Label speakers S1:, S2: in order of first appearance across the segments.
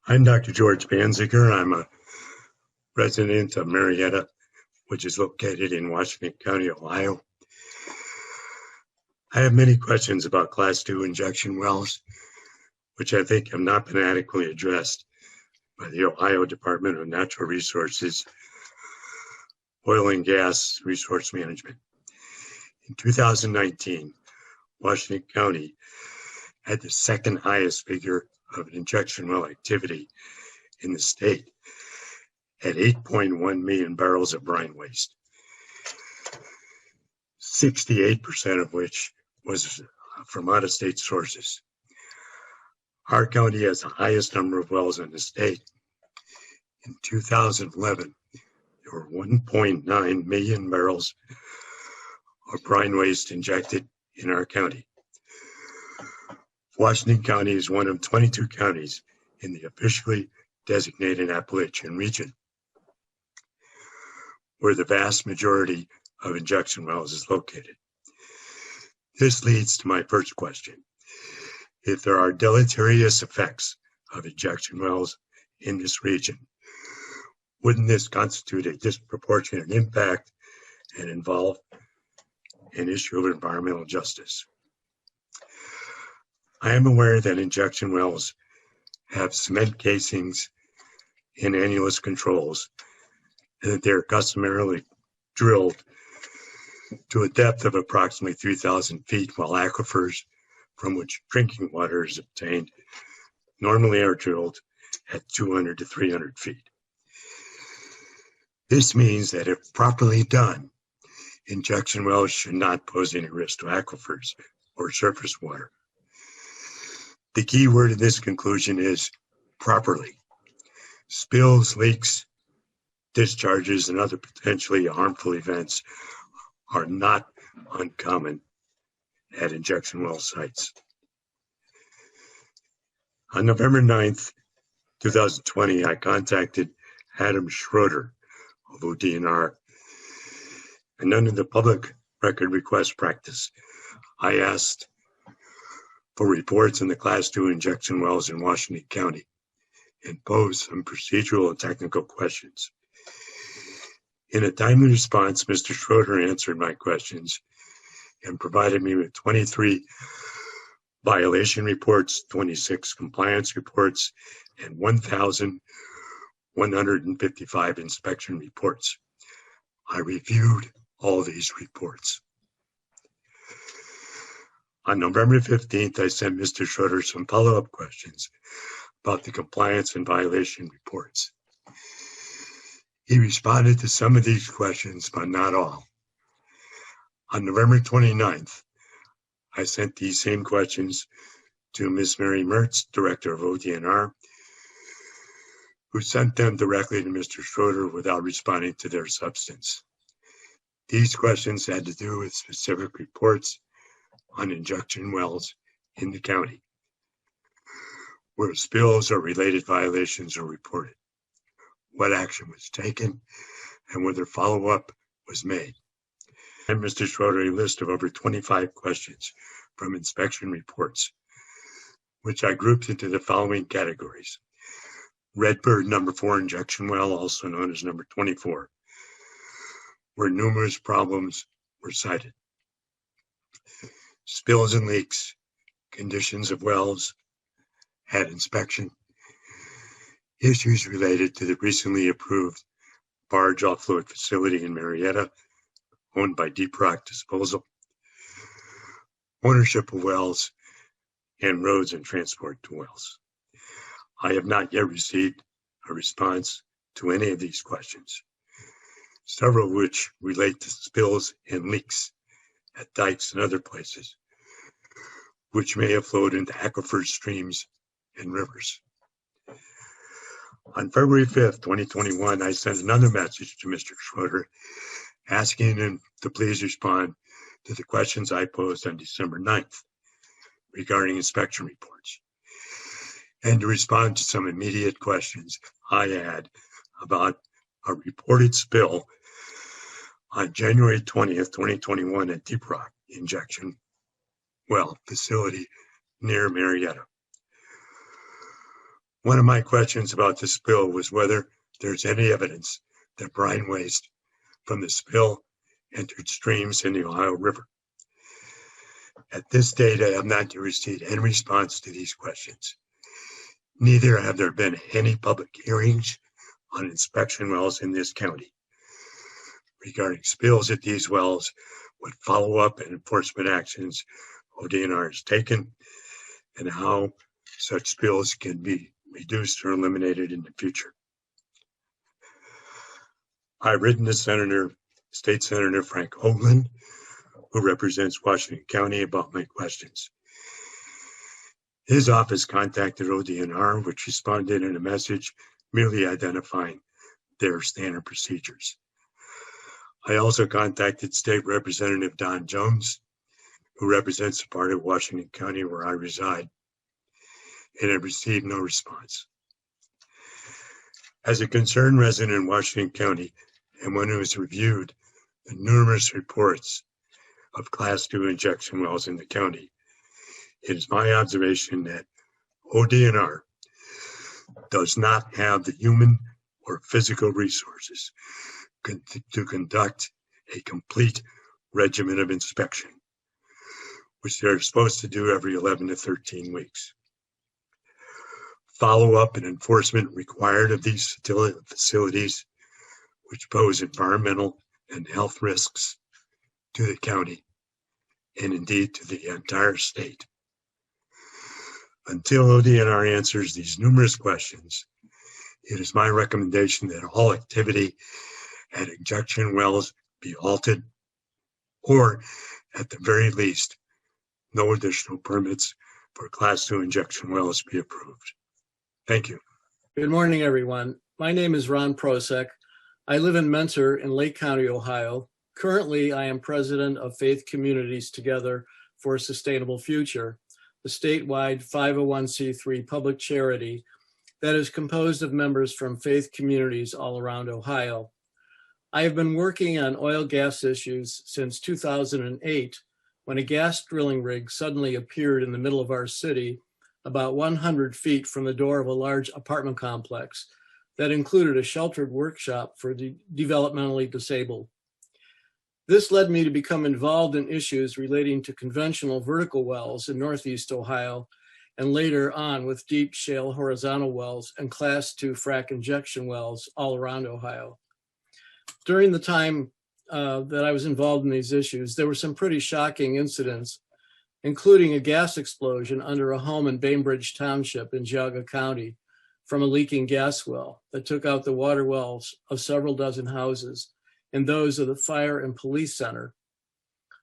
S1: I'm Dr. George Banziger. I'm a resident of Marietta, which is located in Washington County, Ohio. I have many questions about Class II injection wells, which I think have not been adequately addressed by the Ohio Department of Natural Resources, Oil and Gas Resource Management. In 2019, Washington County had the second highest figure of injection well activity in the state at 8.1 million barrels of brine waste, 68% of which was from out-of-state sources. Our county has the highest number of wells in the state. In 2011, there were 1.9 million barrels of brine waste injected in our county. Washington County is one of 22 counties in the officially designated Appalachian region, where the vast majority of injection wells is located. This leads to my first question. If there are deleterious effects of injection wells in this region, wouldn't this constitute a disproportionate impact and involve an issue of environmental justice? I am aware that injection wells have cement casings and annulus controls, and that they are customarily drilled to a depth of approximately 3,000 feet, while aquifers from which drinking water is obtained normally are drilled at 200 to 300 feet. This means that if properly done, injection wells should not pose any risk to aquifers or surface water. The key word in this conclusion is properly. Spills, leaks, discharges, and other potentially harmful events are not uncommon at injection well sites. On November 9th, 2020, I contacted Adam Schroeder of ODNR, and under the public record request practice, I asked for reports on the Class II injection wells in Washington County and posed some procedural and technical questions. In a timely response, Mr. Schroeder answered my questions and provided me with 23 violation reports, 26 compliance reports, and 1,155 inspection reports. I reviewed all these reports. On November 15th, I sent Mr. Schroeder some follow-up questions about the compliance and violation reports. He responded to some of these questions, but not all. On November 29th, I sent these same questions to Ms. Mary Mertz, Director of ODNR, who sent them directly to Mr. Schroeder without responding to their substance. These questions had to do with specific reports on injection wells in the county, where spills or related violations are reported, what action was taken, and whether follow-up was made. And Mr. Schroeder a list of over 25 questions from inspection reports, which I grouped into the following categories. Redbird number 4 injection well, also known as number 24, where numerous problems were cited. Spills and leaks, conditions of wells at inspection, issues related to the recently approved barge offload facility in Marietta, owned by Deep Rock Disposal, ownership of wells, and roads and transport to wells. I have not yet received a response to any of these questions, several of which relate to spills and leaks at dikes and other places, which may have flowed into aquifers, streams, and rivers. On February 5th, 2021, I sent another message to Mr. Schroeder asking him to please respond to the questions I posed on December 9th regarding inspection reports, and to respond to some immediate questions I had about a reported spill on January 20th, 2021 at Deep Rock injection well facility near Marietta. One of my questions about the spill was whether there's any evidence that brine waste from the spill entered streams in the Ohio River. At this date, I have not received any response to these questions. Neither have there been any public hearings on inspection wells in this county. Regarding spills at these wells, what follow-up and enforcement actions ODNR has taken, and how such spills can be reduced or eliminated in the future. I've written to State Senator Frank Hoagland, who represents Washington County, about my questions. His office contacted ODNR, which responded in a message merely identifying their standard procedures. I also contacted State Representative Don Jones, who represents the part of Washington County where I reside, and have received no response. As a concerned resident in Washington County and one who has reviewed the numerous reports of Class II injection wells in the county, it is my observation that ODNR does not have the human or physical resources to conduct a complete regimen of inspection, which they're supposed to do every 11 to 13 weeks. Follow-up and enforcement required of these facilities, which pose environmental and health risks to the county and indeed to the entire state. Until ODNR answers these numerous questions, it is my recommendation that all activity at injection wells be halted, or at the very least, no additional permits for Class II injection wells be approved. Thank you.
S2: Good morning, everyone. My name is Ron Prosek. I live in Mentor in Lake County, Ohio. Currently, I am president of Faith Communities Together for a Sustainable Future, a statewide 501c3 public charity that is composed of members from faith communities all around Ohio. I have been working on oil gas issues since 2008, when a gas drilling rig suddenly appeared in the middle of our city, about 100 feet from the door of a large apartment complex that included a sheltered workshop for the developmentally disabled. This led me to become involved in issues relating to conventional vertical wells in Northeast Ohio, and later on with deep shale horizontal wells and Class II frac injection wells all around Ohio. During the time that I was involved in these issues, there were some pretty shocking incidents, including a gas explosion under a home in Bainbridge Township in Geauga County from a leaking gas well that took out the water wells of several dozen houses and those of the fire and police center.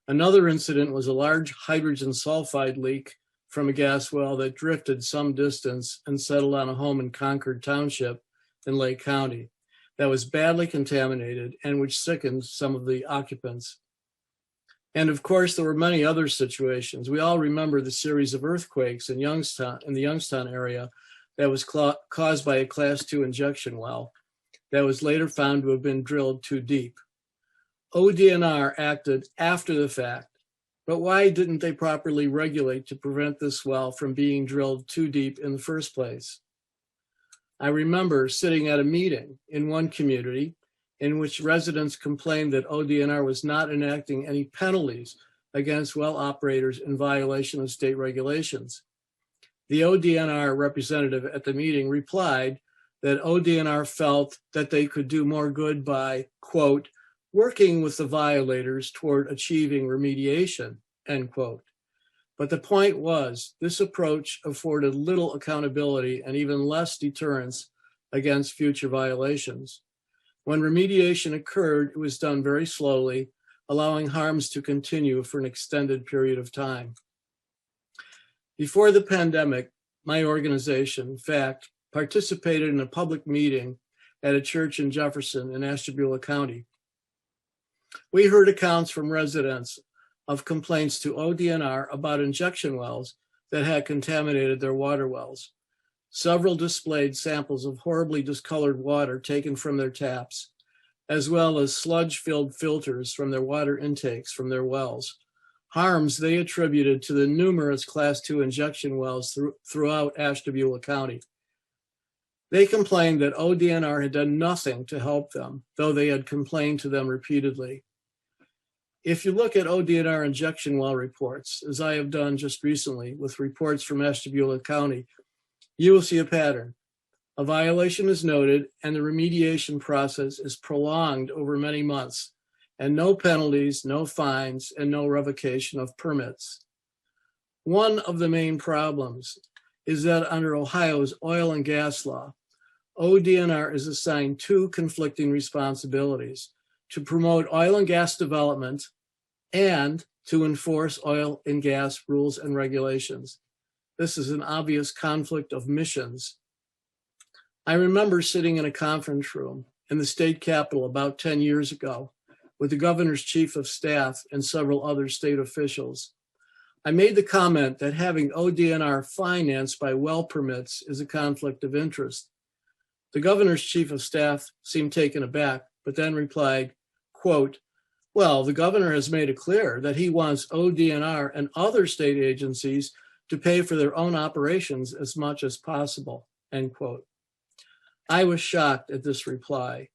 S2: Another incident was a large hydrogen sulfide leak from a gas well that drifted some distance and settled on a home in Concord Township in Lake County that was badly contaminated and which sickened some of the occupants. And of course, there were many other situations. We all remember the series of earthquakes in the Youngstown area that was caused by a Class II injection well that was later found to have been drilled too deep. ODNR acted after the fact, but why didn't they properly regulate to prevent this well from being drilled too deep in the first place? I remember sitting at a meeting in one community in which residents complained that ODNR was not enacting any penalties against well operators in violation of state regulations. The ODNR representative at the meeting replied that ODNR felt that they could do more good by, quote, working with the violators toward achieving remediation, end quote. But the point was, this approach afforded little accountability and even less deterrence against future violations. When remediation occurred, it was done very slowly, allowing harms to continue for an extended period of time. Before the pandemic, my organization, FACT, participated in a public meeting at a church in Jefferson in Ashtabula County. We heard accounts from residents of complaints to ODNR about injection wells that had contaminated their water wells. Several displayed samples of horribly discolored water taken from their taps, as well as sludge-filled filters from their water intakes from their wells, harms they attributed to the numerous Class II injection wells throughout Ashtabula County. They complained that ODNR had done nothing to help them, though they had complained to them repeatedly. If you look at ODNR injection well reports, as I have done just recently with reports from Ashtabula County, you will see a pattern. A violation is noted and the remediation process is prolonged over many months, and no penalties, no fines, and no revocation of permits. One of the main problems is that under Ohio's oil and gas law, ODNR is assigned two conflicting responsibilities: to promote oil and gas development and to enforce oil and gas rules and regulations. This is an obvious conflict of missions. I remember sitting in a conference room in the state capitol about 10 years ago with the governor's chief of staff and several other state officials. I made the comment that having ODNR financed by well permits is a conflict of interest. The governor's chief of staff seemed taken aback, but then replied, quote, "Well, the governor has made it clear that he wants ODNR and other state agencies to pay for their own operations as much as possible," end quote. I was shocked at this reply.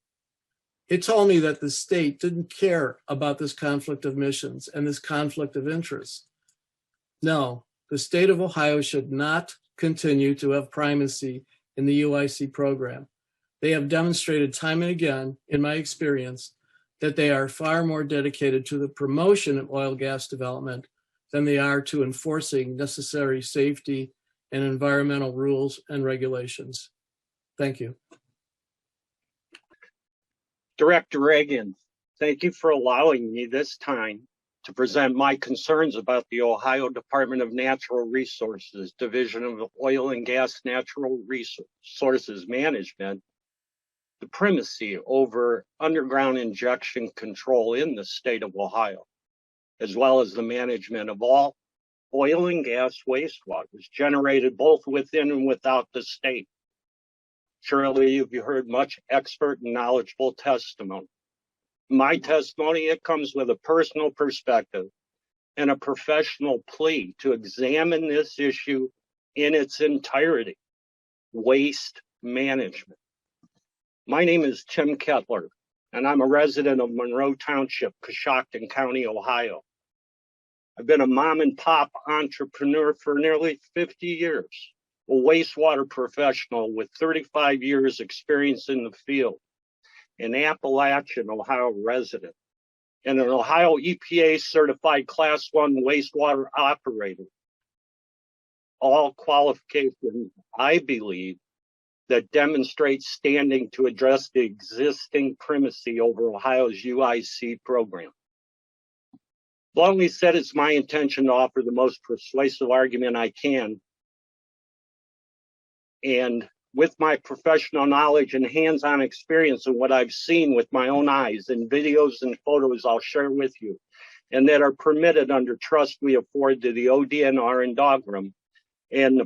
S2: It told me that the state didn't care about this conflict of missions and this conflict of interest. No, the state of Ohio should not continue to have primacy in the UIC program. They have demonstrated time and again, in my experience, that they are far more dedicated to the promotion of oil and gas development than they are to enforcing necessary safety and environmental rules and regulations. Thank you.
S3: Director Reagan, thank you for allowing me this time to present my concerns about the Ohio Department of Natural Resources, Division of Oil and Gas Natural Resources Management, the primacy over underground injection control in the state of Ohio, as well as the management of all oil and gas wastewaters generated both within and without the state. Surely you've heard much expert and knowledgeable testimony. My testimony, it comes with a personal perspective and a professional plea to examine this issue in its entirety: waste management. My name is Tim Kettler, and I'm a resident of Monroe Township, Coshocton County, Ohio. I've been a mom and pop entrepreneur for nearly 50 years, a wastewater professional with 35 years experience in the field, an Appalachian, Ohio resident, and an Ohio EPA certified Class 1 wastewater operator. All qualifications, I believe, that demonstrate standing to address the existing primacy over Ohio's UIC program. Bluntly said, it's my intention to offer the most persuasive argument I can. And with my professional knowledge and hands-on experience and what I've seen with my own eyes and videos and photos I'll share with you, and that are permitted under trust we afford to the ODNR and DOGRM, and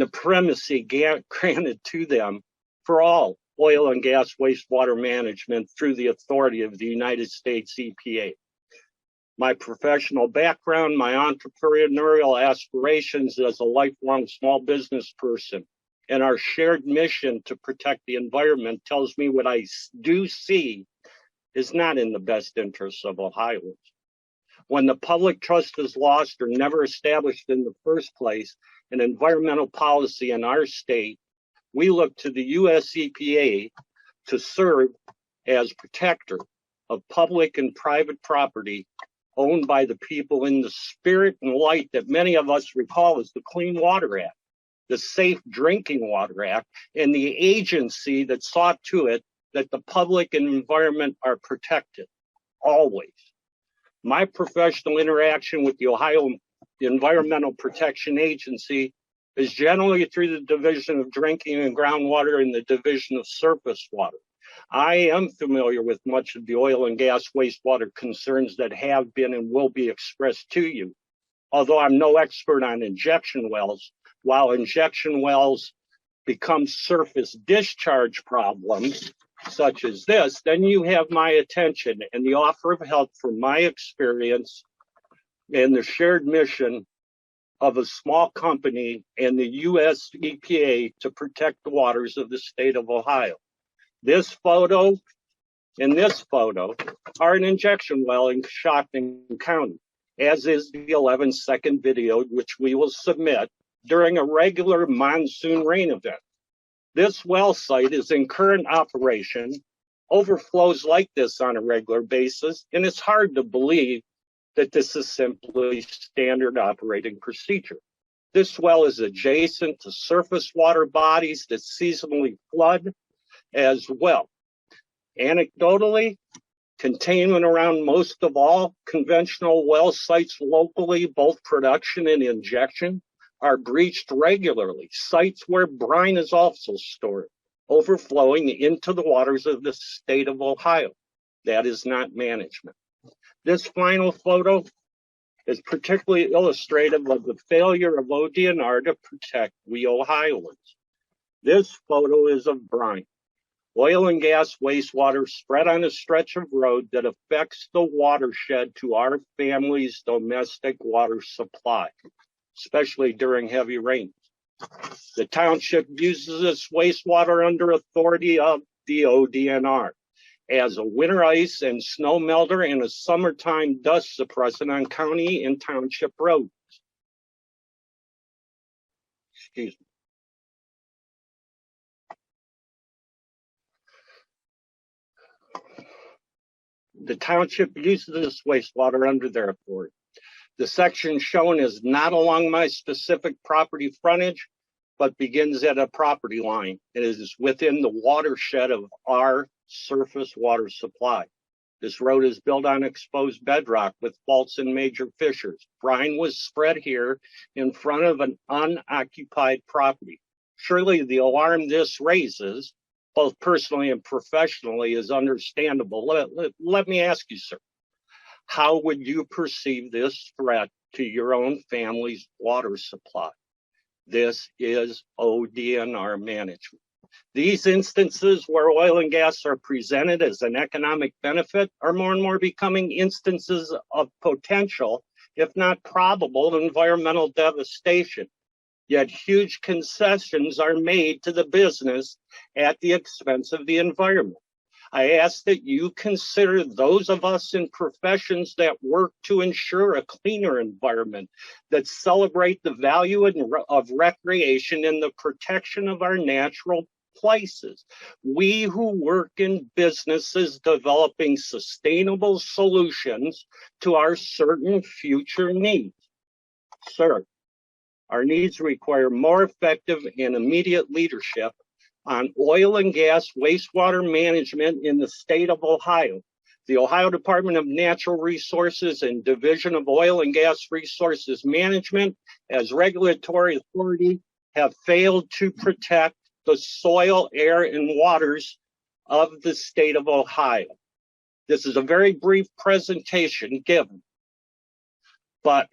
S3: the primacy granted to them for all oil and gas wastewater management through the authority of the United States EPA. My professional background, my entrepreneurial aspirations as a lifelong small business person, and our shared mission to protect the environment tells me what I do see is not in the best interests of Ohioans. When the public trust is lost or never established in the first place, an environmental policy in our state, we look to the US EPA to serve as protector of public and private property owned by the people in the spirit and light that many of us recall as the Clean Water Act, the Safe Drinking Water Act, and the agency that saw to it that the public and environment are protected, always. My professional interaction with the Ohio Environmental Protection Agency is generally through the Division of Drinking and Groundwater and the Division of Surface Water. I am familiar with much of the oil and gas wastewater concerns that have been and will be expressed to you. Although I'm no expert on injection wells, while injection wells become surface discharge problems, such as this, then you have my attention and the offer of help from my experience and the shared mission of a small company and the U.S. EPA to protect the waters of the state of Ohio. This photo and this photo are an injection well in Shotton County, as is the 11-second video, which we will submit during a regular monsoon rain event. This well site is in current operation, overflows like this on a regular basis, and it's hard to believe that this is simply standard operating procedure. This well is adjacent to surface water bodies that seasonally flood as well. Anecdotally, containment around most of all conventional well sites locally, both production and injection, are breached regularly. Sites where brine is also stored, overflowing into the waters of the state of Ohio. That is not management. This final photo is particularly illustrative of the failure of ODNR to protect we Ohioans. This photo is of brine, oil and gas wastewater spread on a stretch of road that affects the watershed to our family's domestic water supply, especially during heavy rains. The township uses this wastewater under authority of the ODNR as a winter ice and snow melter and a summertime dust suppressant on county and township roads. Excuse me. The township uses this wastewater under their authority. The section shown is not along my specific property frontage, but begins at a property line. It is within the watershed of our surface water supply. This road is built on exposed bedrock with faults and major fissures. Brine was spread here in front of an unoccupied property. Surely the alarm this raises, both personally and professionally, is understandable. Let me ask you, sir, how would you perceive this threat to your own family's water supply? This is ODNR management. These instances where oil and gas are presented as an economic benefit are more and more becoming instances of potential, if not probable, environmental devastation. Yet huge concessions are made to the business at the expense of the environment. I ask that you consider those of us in professions that work to ensure a cleaner environment, that celebrate the value of recreation and the protection of our natural places. We who work in businesses developing sustainable solutions to our certain future needs. Sir, our needs require more effective and immediate leadership on oil and gas wastewater management in the state of Ohio. The Ohio Department of Natural Resources and Division of Oil and Gas Resources Management, as regulatory authority, have failed to protect the soil, air, and waters of the state of Ohio. This is a very brief presentation given, but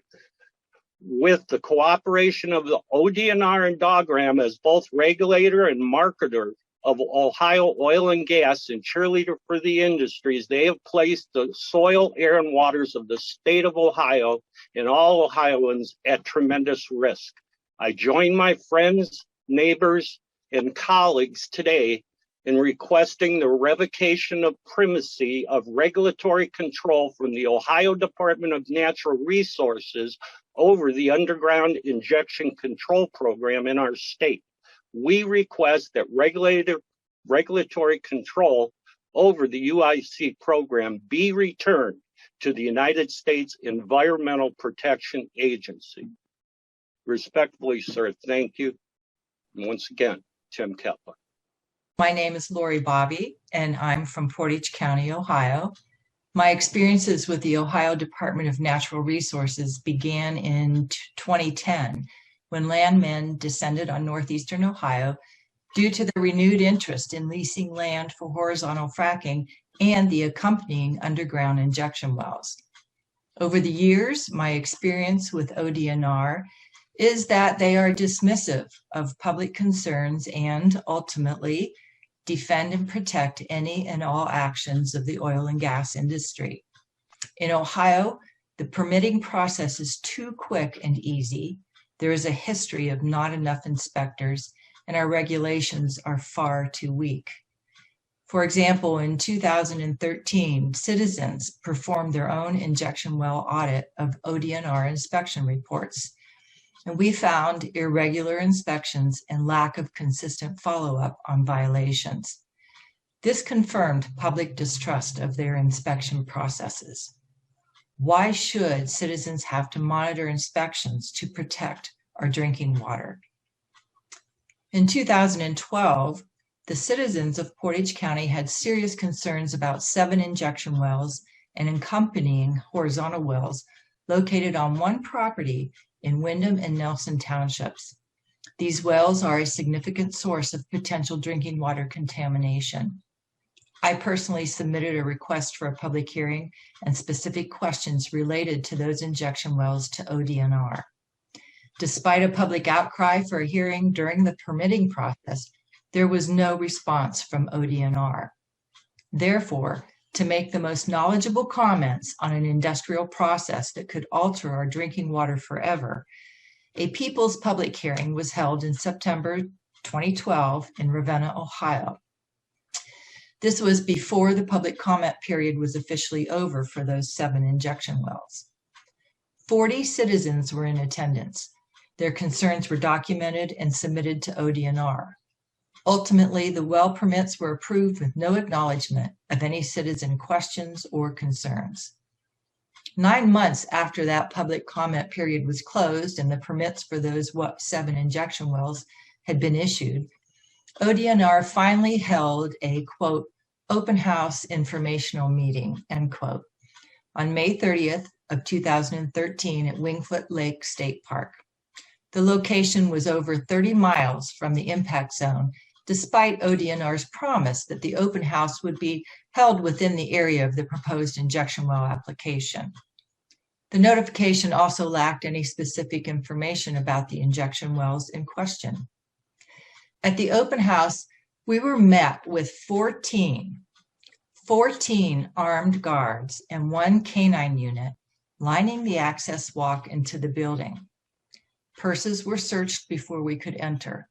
S3: with the cooperation of the ODNR and DOGRAM as both regulator and marketer of Ohio oil and gas and cheerleader for the industries, they have placed the soil, air, and waters of the state of Ohio and all Ohioans at tremendous risk. I join my friends, neighbors, and colleagues today in requesting the revocation of primacy of regulatory control from the Ohio Department of Natural Resources over the underground injection control program in our state. We request that regulatory control over the UIC program be returned to the United States Environmental Protection Agency. Respectfully, sir, thank you. And once again, Tim Kepler.
S4: My name is Lori Bobby, and I'm from Portage County, Ohio. My experiences with the Ohio Department of Natural Resources began in 2010, when landmen descended on northeastern Ohio due to the renewed interest in leasing land for horizontal fracking and the accompanying underground injection wells. Over the years, my experience with ODNR is that they are dismissive of public concerns and ultimately defend and protect any and all actions of the oil and gas industry. In Ohio, the permitting process is too quick and easy. There is a history of not enough inspectors, and our regulations are far too weak. For example, in 2013, citizens performed their own injection well audit of ODNR inspection reports, and we found irregular inspections and lack of consistent follow-up on violations. This confirmed public distrust of their inspection processes. Why should citizens have to monitor inspections to protect our drinking water? In 2012, the citizens of Portage County had serious concerns about 7 injection wells and accompanying horizontal wells located on one property in Windham and Nelson Townships. These wells are a significant source of potential drinking water contamination. I personally submitted a request for a public hearing and specific questions related to those injection wells to ODNR. Despite a public outcry for a hearing during the permitting process, there was no response from ODNR. Therefore, to make the most knowledgeable comments on an industrial process that could alter our drinking water forever, a people's public hearing was held in September 2012 in Ravenna, Ohio. This was before the public comment period was officially over for those 7 injection wells. 40 citizens were in attendance. Their concerns were documented and submitted to ODNR. Ultimately, the well permits were approved with no acknowledgement of any citizen questions or concerns. 9 months after that public comment period was closed and the permits for those 7 injection wells had been issued, ODNR finally held a, quote, open house informational meeting, end quote, on May 30th of 2013 at Wingfoot Lake State Park. The location was over 30 miles from the impact zone, despite ODNR's promise that the open house would be held within the area of the proposed injection well application. The notification also lacked any specific information about the injection wells in question. At the open house, we were met with 14 armed guards and 1 canine unit lining the access walk into the building. Purses were searched before we could enter.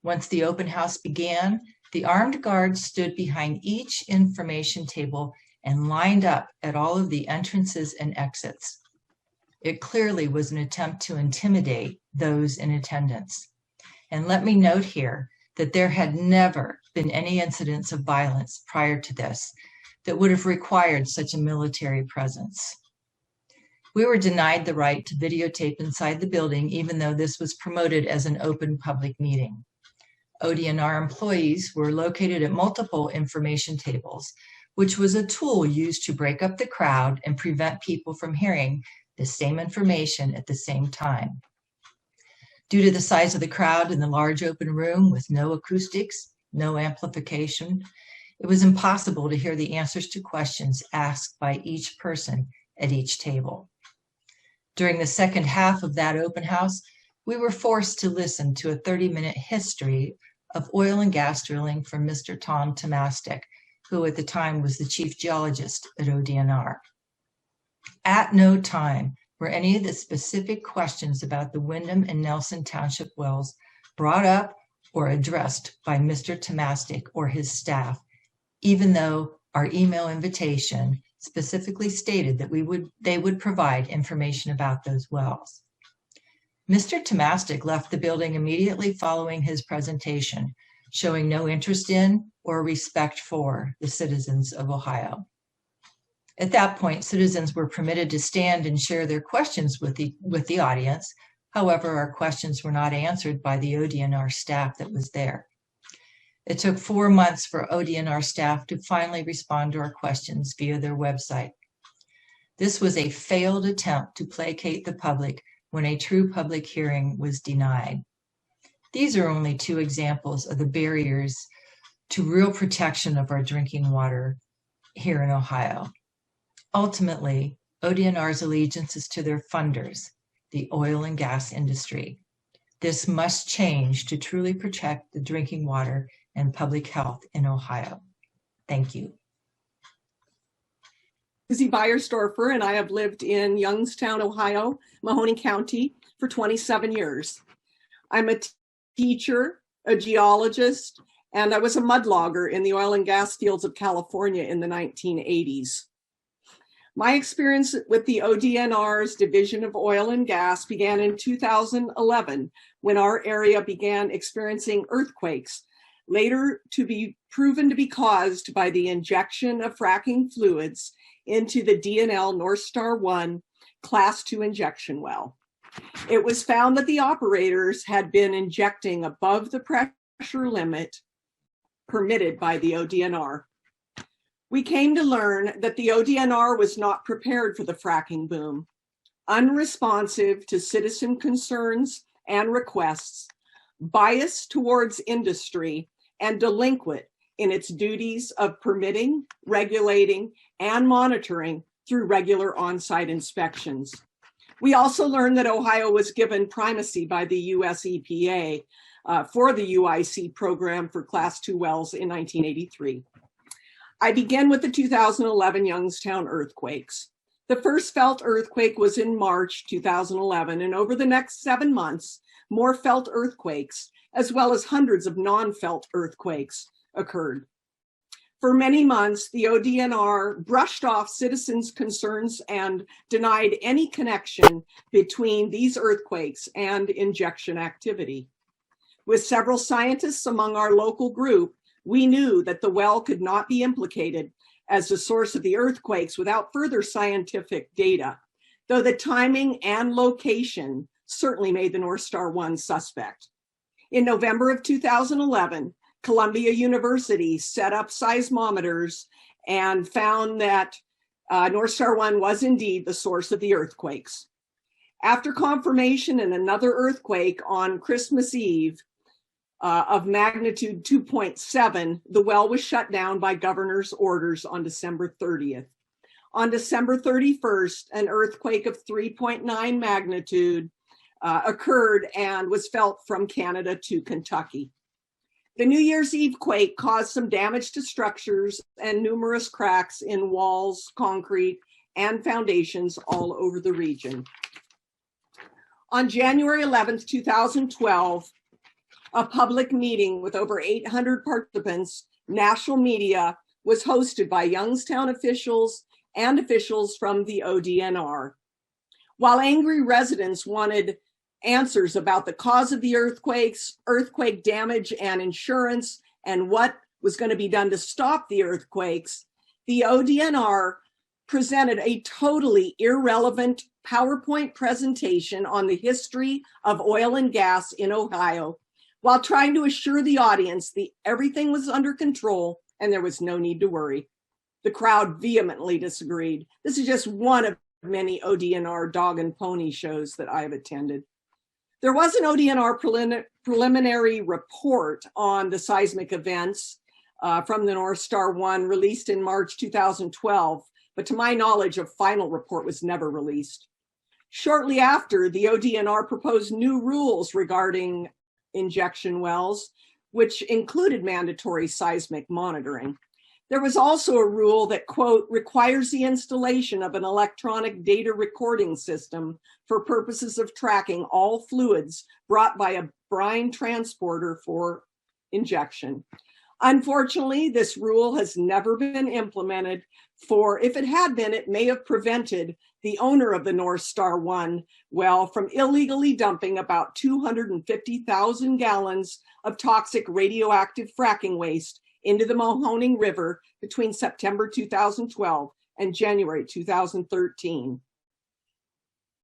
S4: Once the open house began, the armed guards stood behind each information table and lined up at all of the entrances and exits. It clearly was an attempt to intimidate those in attendance. And let me note here that there had never been any incidents of violence prior to this that would have required such a military presence. We were denied the right to videotape inside the building, even though this was promoted as an open public meeting. ODNR employees were located at multiple information tables, which was a tool used to break up the crowd and prevent people from hearing the same information at the same time. Due to the size of the crowd in the large open room with no acoustics, no amplification, it was impossible to hear the answers to questions asked by each person at each table. During the second half of that open house, we were forced to listen to a 30-minute history of oil and gas drilling from Mr. Tom Tomastik, who at the time was the chief geologist at ODNR. At no time were any of the specific questions about the Windham and Nelson Township wells brought up or addressed by Mr. Tomastik or his staff, even though our email invitation specifically stated that they would provide information about those wells. Mr. Tomastik left the building immediately following his presentation, showing no interest in or respect for the citizens of Ohio. At that point, citizens were permitted to stand and share their questions with the audience. However, our questions were not answered by the ODNR staff that was there. It took 4 months for ODNR staff to finally respond to our questions via their website. This was a failed attempt to placate the public when a true public hearing was denied. These are only 2 examples of the barriers to real protection of our drinking water here in Ohio. Ultimately, ODNR's allegiance is to their funders, the oil and gas industry. This must change to truly protect the drinking water and public health in Ohio. Thank you.
S5: Susie Beiersdorfer, and I have lived in Youngstown, Ohio, Mahoney County, for 27 years. I'm a teacher, a geologist, and I was a mudlogger in the oil and gas fields of California in the 1980s. My experience with the ODNR's Division of Oil and Gas began in 2011, when our area began experiencing earthquakes, later to be proven to be caused by the injection of fracking fluids into the DNL North Star 1 Class 2 injection well. It was found that the operators had been injecting above the pressure limit permitted by the ODNR. We came to learn that the ODNR was not prepared for the fracking boom, unresponsive to citizen concerns and requests, biased towards industry, and delinquent in its duties of permitting, regulating, and monitoring through regular on-site inspections. We also learned that Ohio was given primacy by the US EPA for the UIC program for Class 2 wells in 1983. I began with the 2011 Youngstown earthquakes. The first felt earthquake was in March 2011, and over the next 7 months, more felt earthquakes, as well as hundreds of non-felt earthquakes, occurred. For many months, the ODNR brushed off citizens' concerns and denied any connection between these earthquakes and injection activity. With several scientists among our local group, we knew that the well could not be implicated as the source of the earthquakes without further scientific data, though the timing and location certainly made the North Star 1 suspect. In November of 2011, Columbia University set up seismometers and found that North Star 1 was indeed the source of the earthquakes. After confirmation in another earthquake on Christmas Eve of magnitude 2.7, the well was shut down by governor's orders on December 30th. On December 31st, an earthquake of 3.9 magnitude occurred and was felt from Canada to Kentucky. The New Year's Eve quake caused some damage to structures and numerous cracks in walls, concrete, and foundations all over the region. On January 11th, 2012, a public meeting with over 800 participants, national media, was hosted by Youngstown officials and officials from the ODNR. While angry residents wanted answers about the cause of the earthquakes, earthquake damage and insurance, and what was going to be done to stop the earthquakes, the ODNR presented a totally irrelevant PowerPoint presentation on the history of oil and gas in Ohio, while trying to assure the audience that everything was under control and there was no need to worry. The crowd vehemently disagreed. This is just one of many ODNR dog and pony shows that I have attended. There was an ODNR preliminary report on the seismic events from the North Star 1 released in March 2012, but to my knowledge, a final report was never released. Shortly after, the ODNR proposed new rules regarding injection wells, which included mandatory seismic monitoring. There was also a rule that, quote, requires the installation of an electronic data recording system for purposes of tracking all fluids brought by a brine transporter for injection. Unfortunately, this rule has never been implemented, for if it had been, it may have prevented the owner of the North Star 1 well from illegally dumping about 250,000 gallons of toxic radioactive fracking waste into the Mahoning River between September 2012 and January 2013.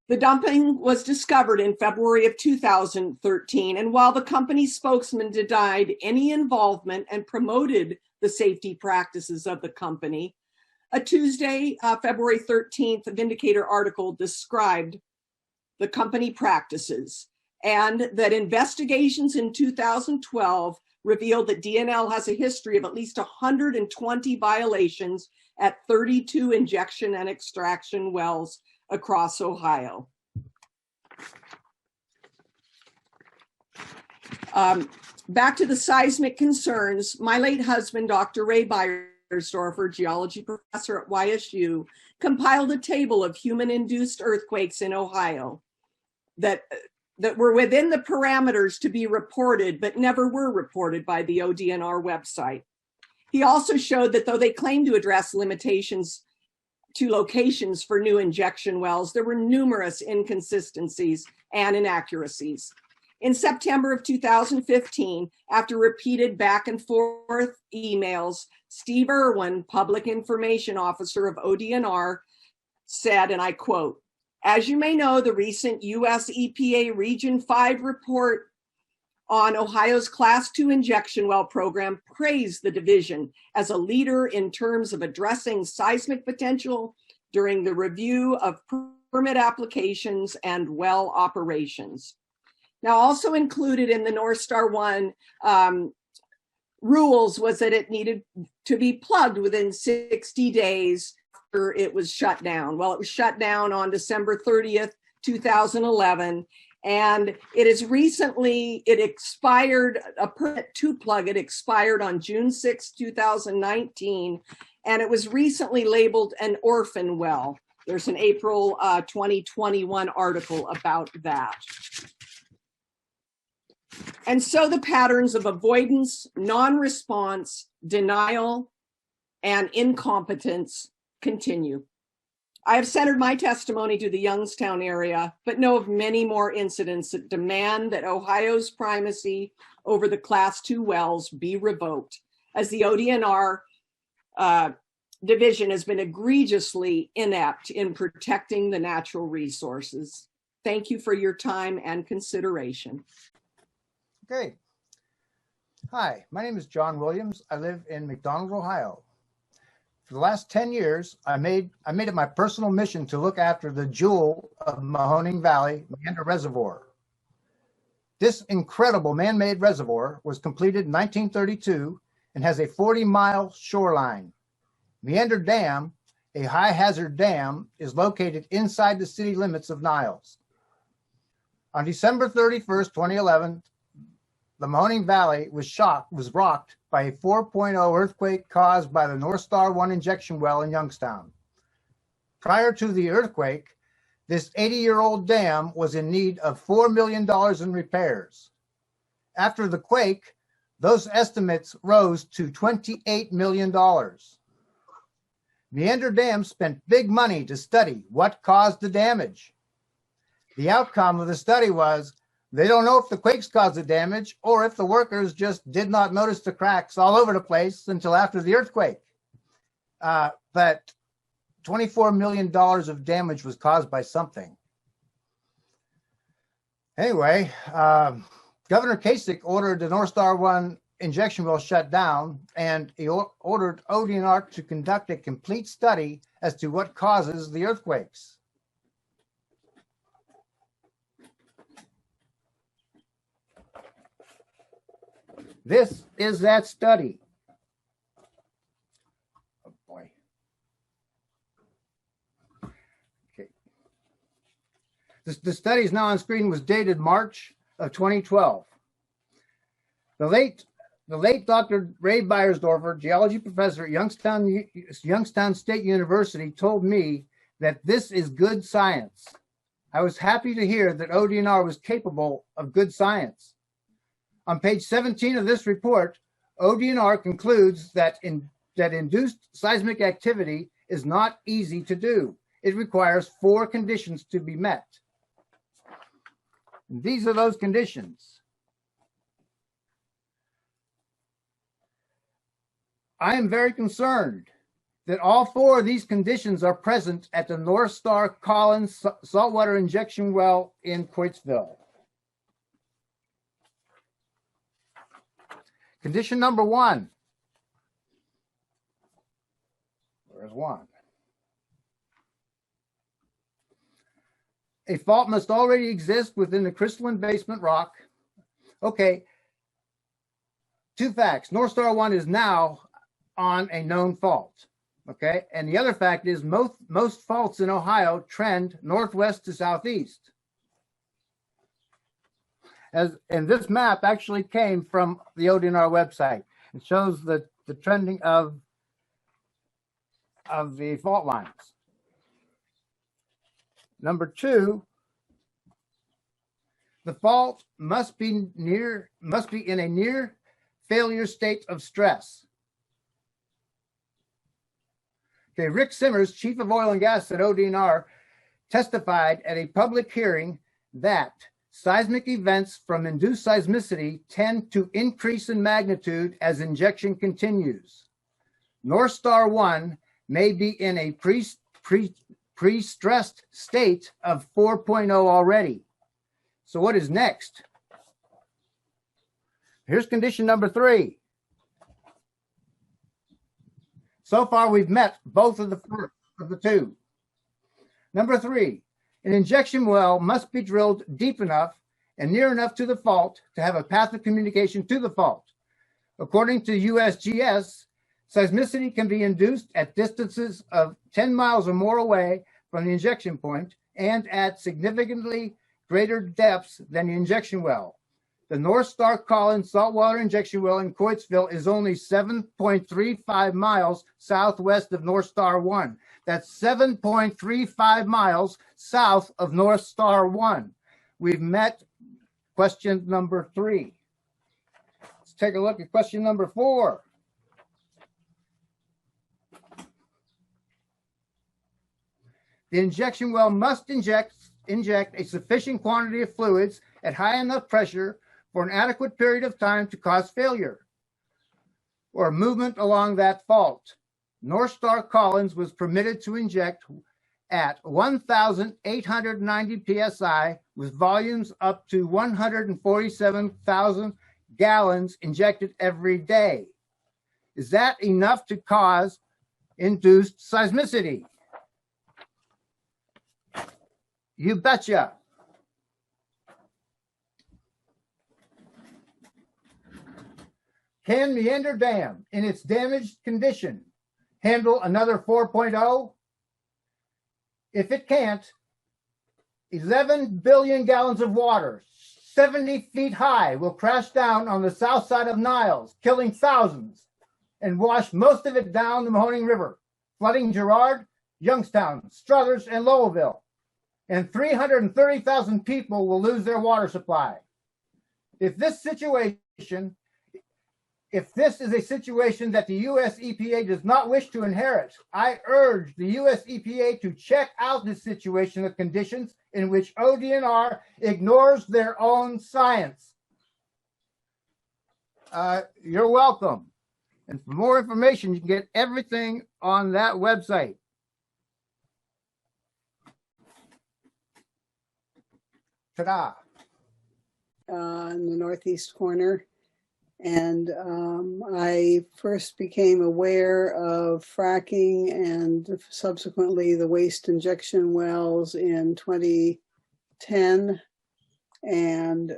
S5: The dumping was discovered in February of 2013, and while the company's spokesman denied any involvement and promoted the safety practices of the company, a Tuesday, February 13th Vindicator article described the company practices and that investigations in 2012 revealed that DNL has a history of at least 120 violations at 32 injection and extraction wells across Ohio. Back to the seismic concerns, my late husband, Dr. Ray Beiersdorfer, geology professor at YSU, compiled a table of human-induced earthquakes in Ohio. that were within the parameters to be reported, but never were reported by the ODNR website. He also showed that though they claimed to address limitations to locations for new injection wells, there were numerous inconsistencies and inaccuracies. In September of 2015, after repeated back and forth emails, Steve Irwin, Public Information Officer of ODNR, said, and I quote, "As you may know, the recent US EPA Region 5 report on Ohio's Class 2 injection well program praised the division as a leader in terms of addressing seismic potential during the review of permit applications and well operations." Now, also included in the North Star 1 rules was that it needed to be plugged within 60 days after it was shut down. Well, it was shut down on December 30th, 2011. And it expired, a permit to plug it expired on June 6, 2019, and it was recently labeled an orphan well. There's an April 2021 article about that. And so the patterns of avoidance, non-response, denial, and incompetence continue. I have centered my testimony to the Youngstown area, but know of many more incidents that demand that Ohio's primacy over the Class 2 wells be revoked, as the ODNR division has been egregiously inept in protecting the natural resources. Thank you for your time and consideration.
S6: Okay. Hi, my name is John Williams. I live in McDonald, Ohio. For the last 10 years, I made it my personal mission to look after the jewel of Mahoning Valley, Meander Reservoir. This incredible man-made reservoir was completed in 1932 and has a 40-mile shoreline. Meander Dam, a high-hazard dam, is located inside the city limits of Niles. On December 31st, 2011, the Mahoning Valley was rocked by a 4.0 earthquake caused by the North Star 1 injection well in Youngstown. Prior to the earthquake, this 80-year-old dam was in need of $4 million in repairs. After the quake, those estimates rose to $28 million. Meander Dam spent big money to study what caused the damage. The outcome of the study was they don't know if the quakes caused the damage or if the workers just did not notice the cracks all over the place until after the earthquake. But $24 million of damage was caused by something. Anyway, Governor Kasich ordered the North Star 1 injection well shut down, and he ordered ODNR to conduct a complete study as to what causes the earthquakes. This is that study. Oh boy. Okay. The study is now on screen, was dated March of 2012. The late Dr. Ray Beiersdorfer, geology professor at Youngstown State University, told me that this is good science. I was happy to hear that ODNR was capable of good science. On page 17 of this report, ODNR concludes that induced seismic activity is not easy to do. It requires 4 conditions to be met. And these are those conditions. I am very concerned that all 4 of these conditions are present at the North Star Collins saltwater injection well in Coatesville. Condition number 1. There's 1. A fault must already exist within the crystalline basement rock. Okay. 2 facts. North Star 1 is now on a known fault. Okay. And the other fact is most faults in Ohio trend northwest to southeast. And this map actually came from the ODNR website. It shows the trending of the fault lines. Number 2, The fault must be in a near failure state of stress. Okay, Rick Simmers, Chief of Oil and Gas at ODNR, testified at a public hearing that seismic events from induced seismicity tend to increase in magnitude as injection continues. North Star 1 may be in a pre-stressed state of 4.0 already. So what is next? Here's condition number 3. So far, we've met both of the first of the two. Number 3, an injection well must be drilled deep enough and near enough to the fault to have a path of communication to the fault. According to USGS, seismicity can be induced at distances of 10 miles or more away from the injection point and at significantly greater depths than the injection well. The North Star Collins saltwater injection well in Coatesville is only 7.35 miles southwest of North Star 1. That's 7.35 miles south of North Star 1. We've met question number 3. Let's take a look at question number 4. The injection well must inject a sufficient quantity of fluids at high enough pressure for an adequate period of time to cause failure or movement along that fault. North Star Collins was permitted to inject at 1,890 psi with volumes up to 147,000 gallons injected every day. Is that enough to cause induced seismicity? You betcha. Can Meander Dam, in its damaged condition, handle another 4.0? If it can't, 11 billion gallons of water, 70 feet high, will crash down on the south side of Niles, killing thousands, and wash most of it down the Mahoning River, flooding Girard, Youngstown, Struthers, and Lowellville. And 330,000 people will lose their water supply. If this is a situation that the U.S. EPA does not wish to inherit, I urge the U.S. EPA to check out this situation of conditions in which ODNR ignores their own science. You're welcome. And for more information, you can get everything on that website. Ta-da.
S7: In the northeast corner. And I first became aware of fracking and subsequently the waste injection wells in 2010, and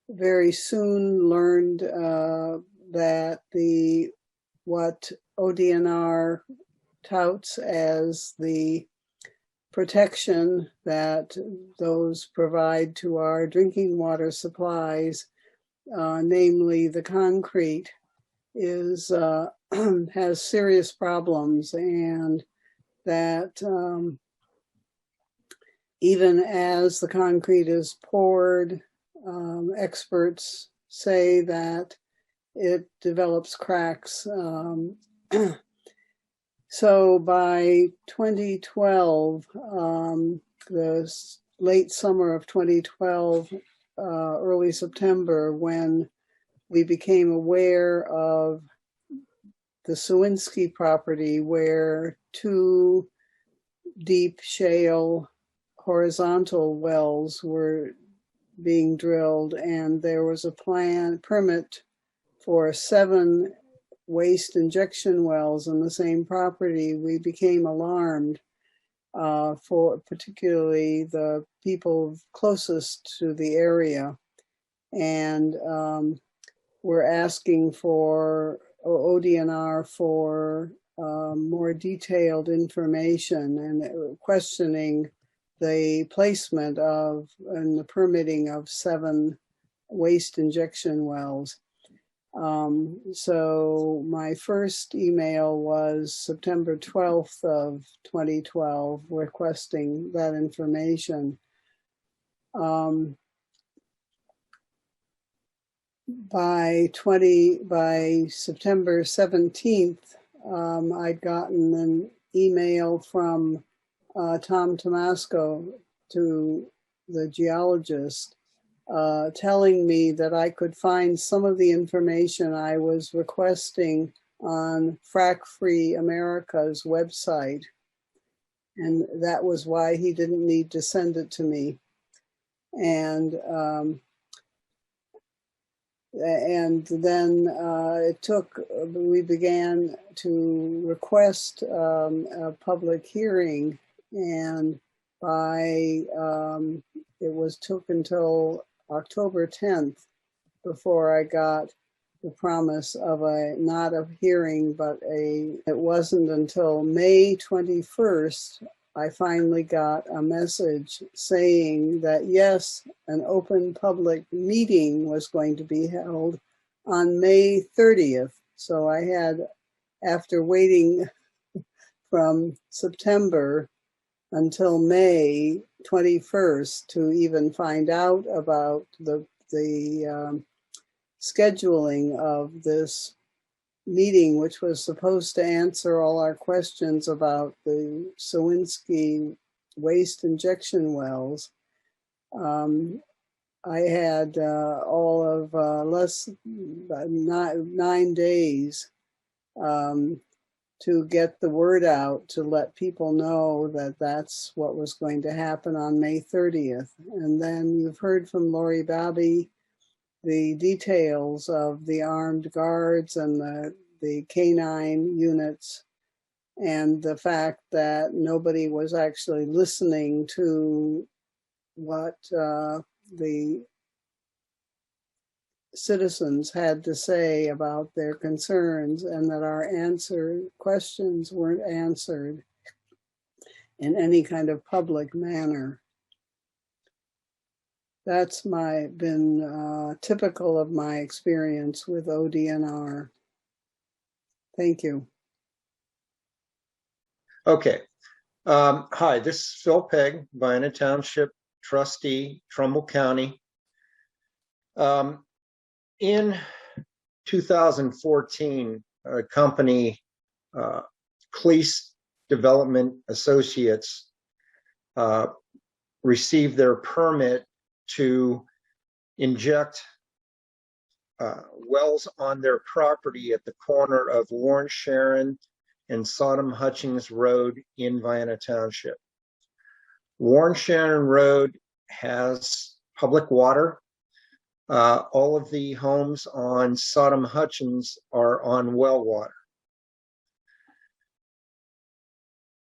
S7: very soon learned that what ODNR touts as the protection that those provide to our drinking water supplies, namely the concrete, is has serious problems, and that even as the concrete is poured, experts say that it develops cracks. So by 2012, the late summer of 2012, early September, when we became aware of the Sawinski property, where 2 deep shale horizontal wells were being drilled, and there was a permit for 7 waste injection wells on the same property, we became alarmed for particularly the people closest to the area. And we're asking for ODNR for more detailed information and questioning the placement of and the permitting of 7 waste injection wells. So my first email was September 12th of 2012 requesting that information. by September 17th, I'd gotten an email from Tom Tomasco, to the geologist, telling me that I could find some of the information I was requesting on Frack Free America's website. And that was why he didn't need to send it to me. And then we began to request a public hearing, and it took until October 10th before I got the promise of not a hearing, but it wasn't until May 21st I finally got a message saying that yes, an open public meeting was going to be held on May 30th. So I had, after waiting from September until May 21st to even find out about the scheduling of this meeting, which was supposed to answer all our questions about the Sawinski waste injection wells. I had all of less than 9 days to get the word out, to let people know that that's what was going to happen on May 30th. And then you've heard from Lori Bobby the details of the armed guards and the canine units, and the fact that nobody was actually listening to what the citizens had to say about their concerns, and that our questions weren't answered in any kind of public manner. That's been typical of my experience with ODNR. Thank you.
S8: Okay. Hi, this is Phil Pegg, Vienna Township trustee, Trumbull County. In 2014, a company, Cleese Development Associates, received their permit to inject wells on their property at the corner of Warren Sharon and Sodom Hutchings Road in Vienna Township. Warren Sharon Road has public water. All of the homes on Sodom Hutchings are on well water.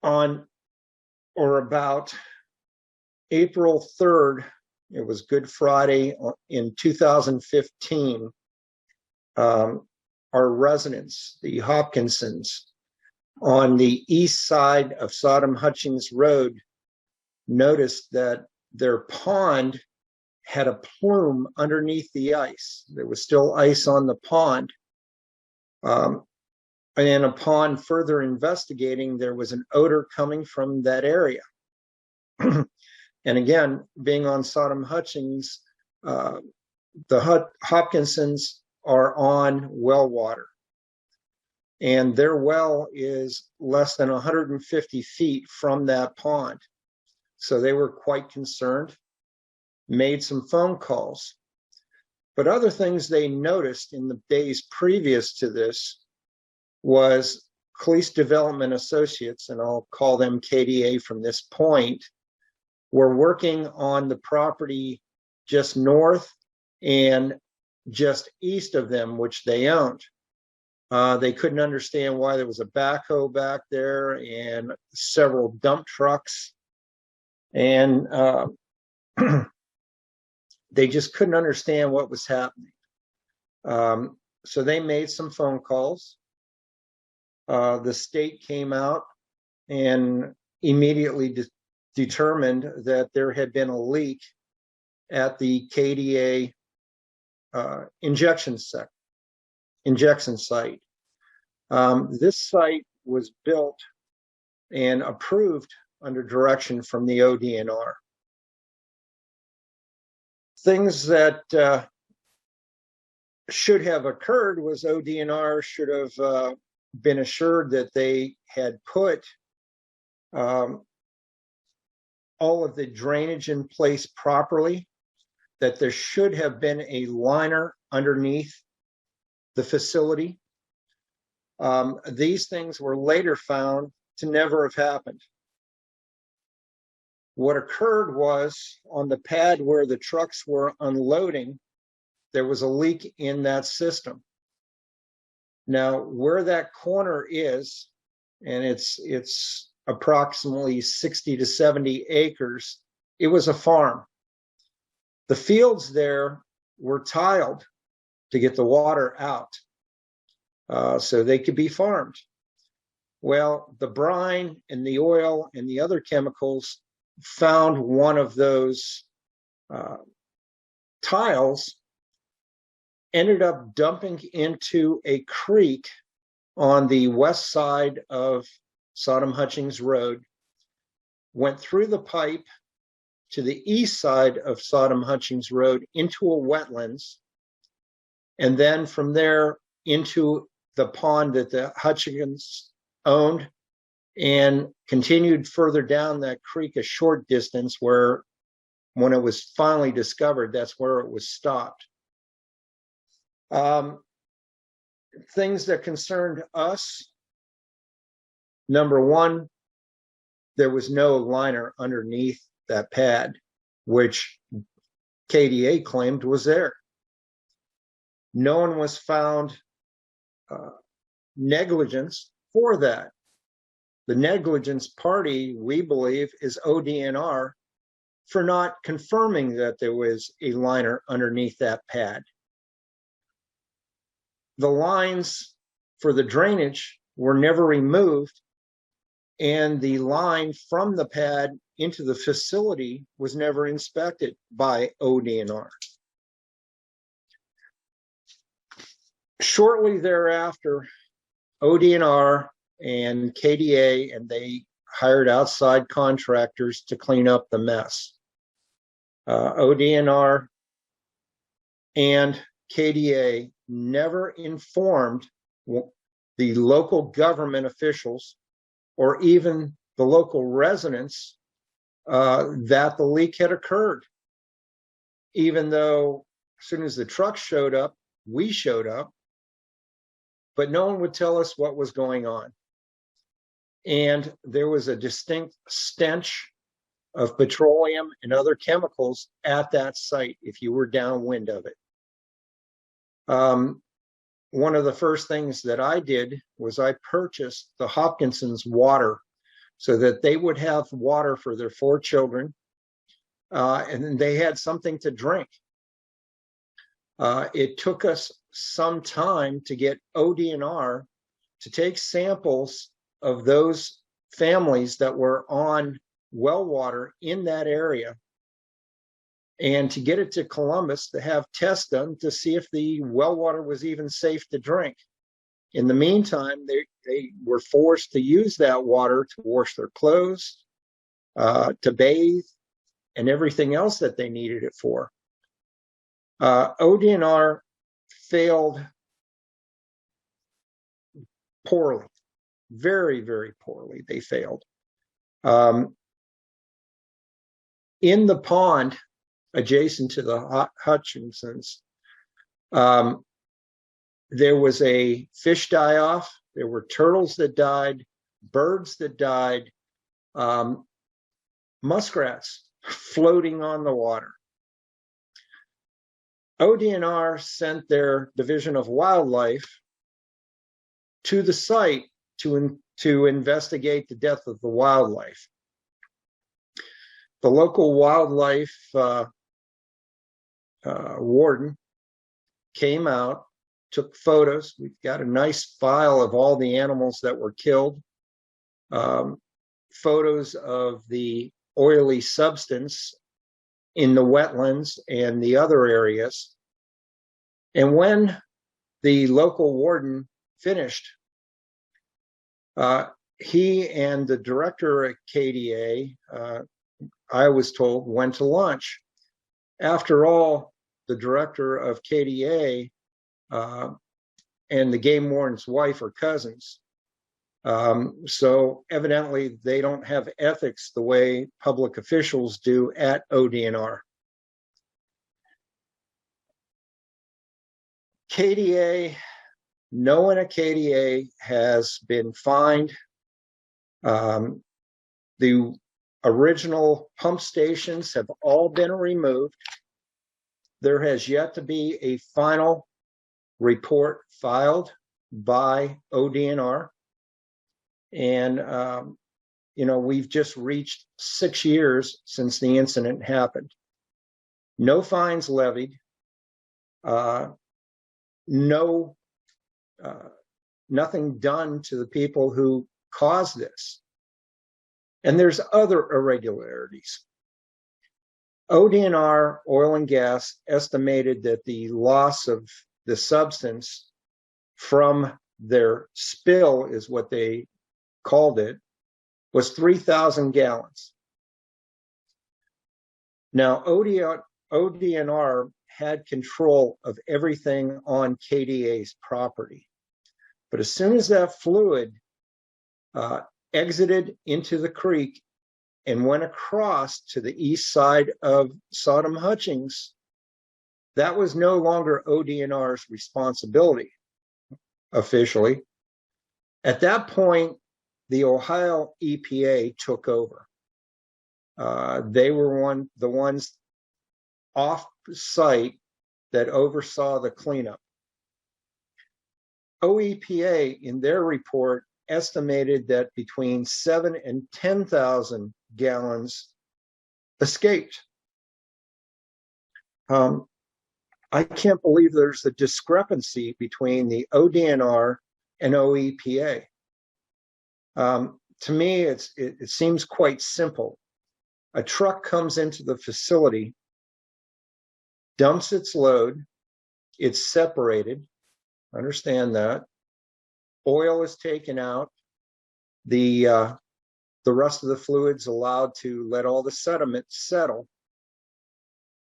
S8: On or about April 3rd, it was Good Friday in 2015, our residents, the Hopkinsons, on the east side of Sodom Hutchings Road, noticed that their pond had a plume underneath the ice. There was still ice on the pond. And upon further investigating, there was an odor coming from that area. And again, being on Sodom Hutchings, the Hopkinsons are on well water. And their well is less than 150 feet from that pond. So they were quite concerned, made some phone calls. But other things they noticed in the days previous to this was Cleese Development Associates, and I'll call them KDA from this point, were working on the property just north and just east of them, which they owned. They couldn't understand why there was a backhoe back there and several dump trucks. And they just couldn't understand what was happening. So they made some phone calls. The state came out and immediately determined that there had been a leak at the KDA injection site. This site was built and approved under direction from the ODNR. Things that should have occurred was ODNR should have been assured that they had put all of the drainage in place properly, that there should have been a liner underneath the facility. These things were later found to never have happened. What occurred was on the pad where the trucks were unloading, there was a leak in that system. Now, where that corner is, and it's approximately 60 to 70 acres, it was a farm. The fields there were tiled to get the water out so they could be farmed. Well, the brine and the oil and the other chemicals found one of those tiles, ended up dumping into a creek on the west side of Sodom Hutchings Road, went through the pipe to the east side of Sodom Hutchings Road into a wetlands, and then from there into the pond that the Hutchins owned, and continued further down that creek a short distance where, when it was finally discovered, that's where it was stopped. Things that concerned us: number one, there was no liner underneath that pad, which KDA claimed was there. No one was found negligence for that. The negligence party, we believe, is ODNR for not confirming that there was a liner underneath that pad. The lines for the drainage were never removed, and the line from the pad into the facility was never inspected by ODNR. Shortly thereafter, ODNR and KDA, and they hired outside contractors to clean up the mess. ODNR and KDA never informed the local government officials or even the local residents that the leak had occurred. Even though as soon as the truck showed up, we showed up, but no one would tell us what was going on. And there was a distinct stench of petroleum and other chemicals at that site if you were downwind of it. One of the first things that I did was I purchased the Hopkinsons water so that they would have water for their 4 children, and they had something to drink. It took us some time to get ODNR to take samples of those families that were on well water in that area, and to get it to Columbus to have tests done to see if the well water was even safe to drink. In the meantime, they were forced to use that water to wash their clothes, to bathe, and everything else that they needed it for. ODNR failed poorly, very, very poorly. They failed. In the pond adjacent to the Hutchinsons, there was a fish die-off. There were turtles that died, birds that died, muskrats floating on the water. ODNR sent their Division of Wildlife to the site to investigate the death of the wildlife. The local wildlife warden came out, took photos. We've got a nice file of all the animals that were killed, photos of the oily substance in the wetlands and the other areas. And when the local warden finished, he and the director at KDA, I was told, went to lunch. After all, the director of KDA and the game warden's wife are cousins. So evidently they don't have ethics the way public officials do at ODNR. KDA, no one at KDA has been fined. The original pump stations have all been removed. There has yet to be a final report filed by ODNR. And, we've just reached 6 years since the incident happened. No fines levied. Nothing done to the people who caused this. And there's other irregularities. ODNR Oil and Gas estimated that the loss of the substance from their spill, is what they called it, was 3,000 gallons. Now, ODNR had control of everything on KDA's property. But as soon as that fluid exited into the creek and went across to the east side of Sodom Hutchings, that was no longer ODNR's responsibility officially. At that point, the Ohio EPA took over. They were the ones off site that oversaw the cleanup. OEPA, in their report, estimated that between 7,000 and 10,000 gallons escaped. I can't believe there's a discrepancy between the ODNR and OEPA. To me, it seems quite simple. A truck comes into the facility, dumps its load, it's separated, understand that. Oil is taken out. The rest of the fluid's allowed to let all the sediment settle.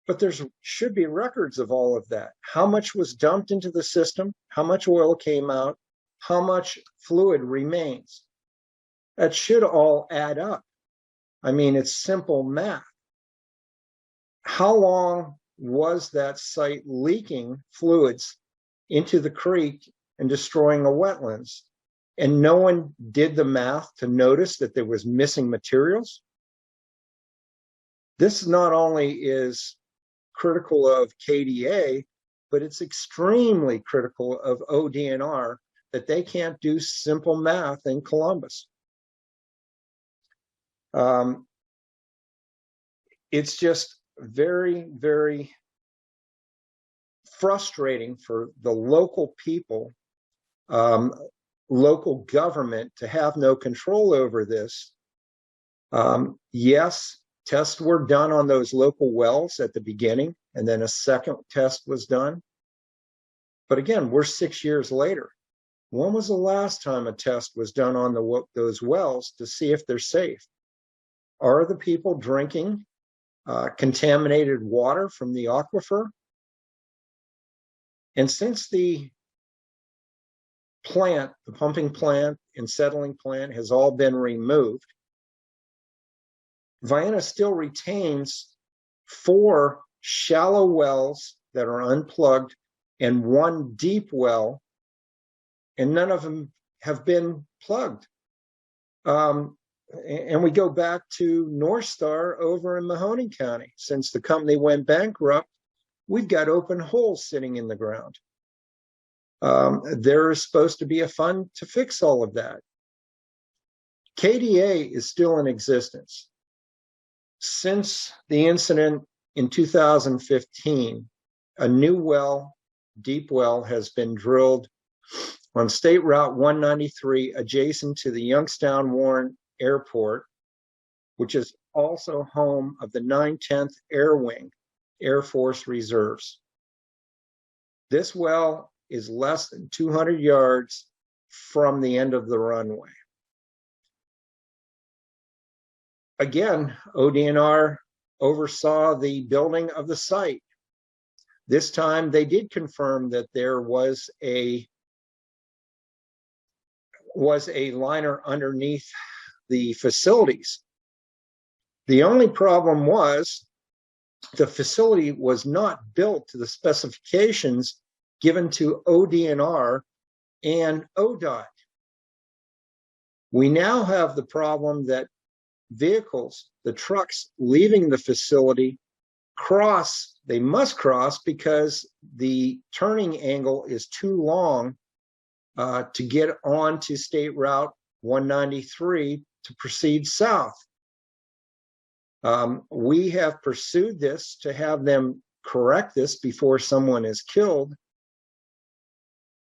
S8: But there should be records of all of that. How much was dumped into the system? How much oil came out? How much fluid remains? That should all add up. I mean, it's simple math. How long was that site leaking fluids into the creek and destroying a wetlands? And no one did the math to notice that there was missing materials? This not only is critical of KDA, but it's extremely critical of ODNR that they can't do simple math in Columbus. It's just very, very frustrating for the local people, local government, to have no control over this. Yes, tests were done on those local wells at the beginning, and then a second test was done. But again, we're 6 years later. When was the last time a test was done on those wells to see if they're safe? Are the people drinking contaminated water from the aquifer? And since the plant, the pumping plant and settling plant, has all been removed, Vienna still retains 4 shallow wells that are unplugged and 1 deep well, and none of them have been plugged. And we go back to North Star over in Mahoning County. Since the company went bankrupt, we've got open holes sitting in the ground. There is supposed to be a fund to fix all of that. KDA is still in existence. Since the incident in 2015, a new well, deep well, has been drilled on State Route 193 adjacent to the Youngstown-Warren Airport, which is also home of the 910th Air Wing, Air Force Reserves. This well is less than 200 yards from the end of the runway. Again, ODNR oversaw the building of the site. This time they did confirm that there was a liner underneath the facilities. The only problem was the facility was not built to the specifications given to ODNR and ODOT. We now have the problem that vehicles, the trucks leaving the facility, they must cross because the turning angle is too long to get onto State Route 193 to proceed south. We have pursued this to have them correct this before someone is killed.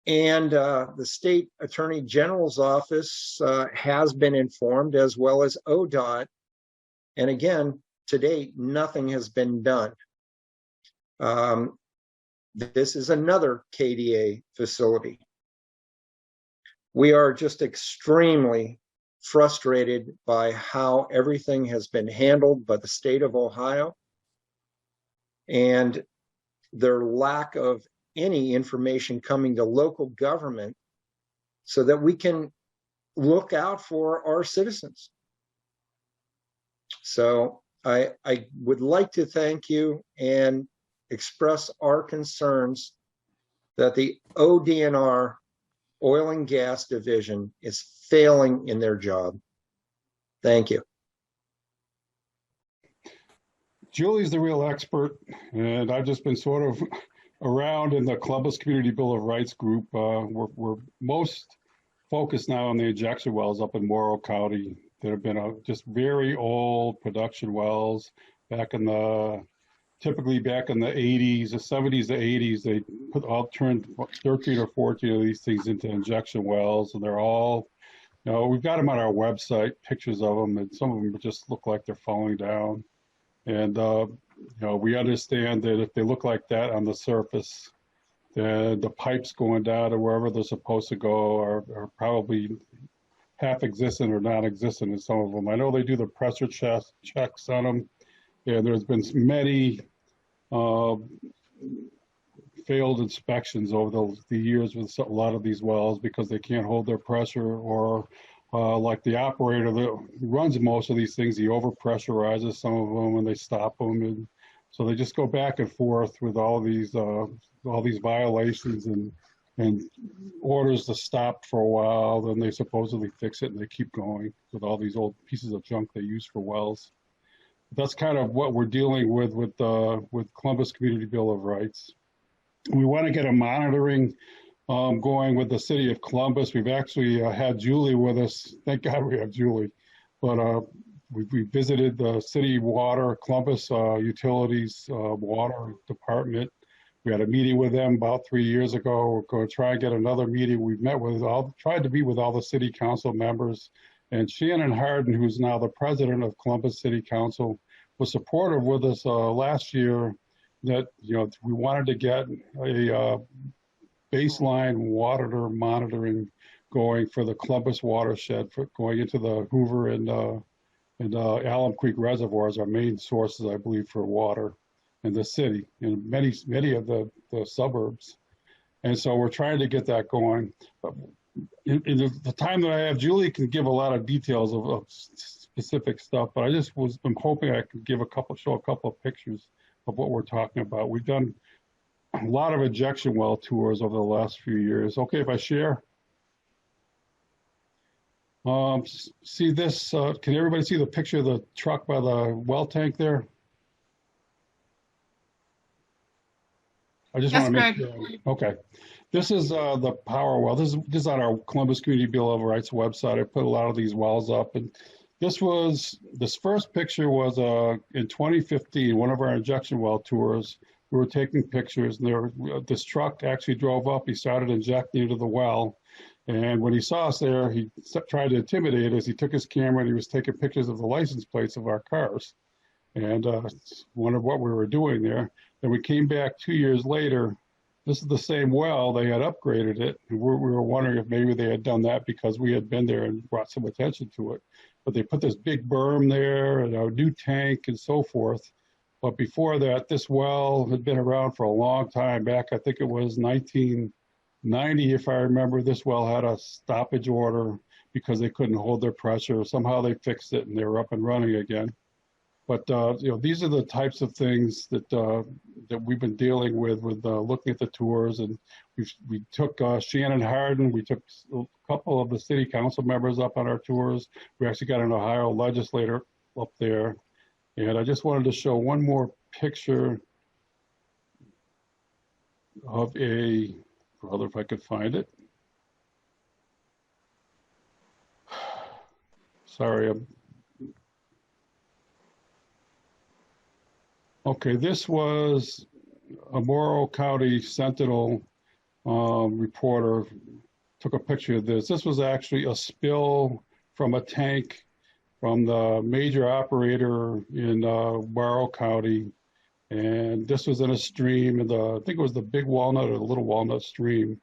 S8: And the State Attorney General's office has been informed, as well as ODOT. And again, to date, nothing has been done. This is another KDA facility. We are just extremely frustrated by how everything has been handled by the state of Ohio and their lack of any information coming to local government so that we can look out for our citizens. So I would like to thank you and express our concerns that the ODNR Oil and Gas Division is failing in their job. Thank you.
S9: Julie's the real expert, and I've just been sort of around in the Columbus Community Bill of Rights group. We're most focused now on the injection wells up in Morrow County that have been just very old production wells typically back in the 80s, the 70s, the 80s. They turned 13 or 14 of these things into injection wells, and they're all, we've got them on our website, pictures of them, and some of them just look like they're falling down. And we understand that if they look like that on the surface, then the pipes going down to wherever they're supposed to go are probably half existent or non-existent in some of them. I know they do the pressure checks on them, and there's been many failed inspections over the years with a lot of these wells because they can't hold their pressure, or like the operator that runs most of these things, he overpressurizes some of them and they stop them, and so they just go back and forth with all these violations and orders to stop for a while. Then they supposedly fix it and they keep going with all these old pieces of junk they use for wells. That's kind of what we're dealing with Columbus Community Bill of Rights. We want to get a monitoring going with the city of Columbus. We've actually had Julie with us. Thank God we have Julie. But we visited the city water, Columbus Utilities Water Department. We had a meeting with them about 3 years ago. We're going to try and get another meeting. We've tried to meet with all the city council members. And Shannon Harden, who's now the president of Columbus City Council, was supportive with us last year that we wanted to get a baseline water monitoring going for the Columbus watershed, for going into the Hoover and Alum Creek reservoirs, our main sources, I believe, for water in the city and many of the suburbs. And so we're trying to get that going. But in the time that I have, Julie can give a lot of details of specific stuff, but I'm hoping I could show a couple of pictures of what we're talking about. We've done a lot of injection well tours over the last few years. Okay, if I share. See this, can everybody see the picture of the truck by the well tank there? I just want to make sure. Okay. This is the power well. This is on our Columbus Community Bill of Rights website. I put a lot of these wells up, and this first picture was in 2015, one of our injection well tours. We were taking pictures, and this truck actually drove up. He started injecting into the well, and when he saw us there, he tried to intimidate us. He took his camera and he was taking pictures of the license plates of our cars, and wondered what we were doing there. Then we came back 2 years later. This is the same well. They had upgraded it, and we were wondering if maybe they had done that because we had been there and brought some attention to it. But they put this big berm there and a new tank and so forth. But before that, this well had been around for a long time back. I think it was 1990, if I remember. This well had a stoppage order because they couldn't hold their pressure. Somehow they fixed it and they were up and running again. But these are the types of things that that we've been dealing with looking at the tours. And we took Shannon Hardin, we took a couple of the city council members up on our tours. We actually got an Ohio legislator up there. And I just wanted to show one more picture of brother, if I could find it. Sorry, okay, this was a Morrow County Sentinel reporter took a picture of this. This was actually a spill from a tank from the major operator in Morrow County. And this was in a stream, and I think it was the Big Walnut or the Little Walnut stream.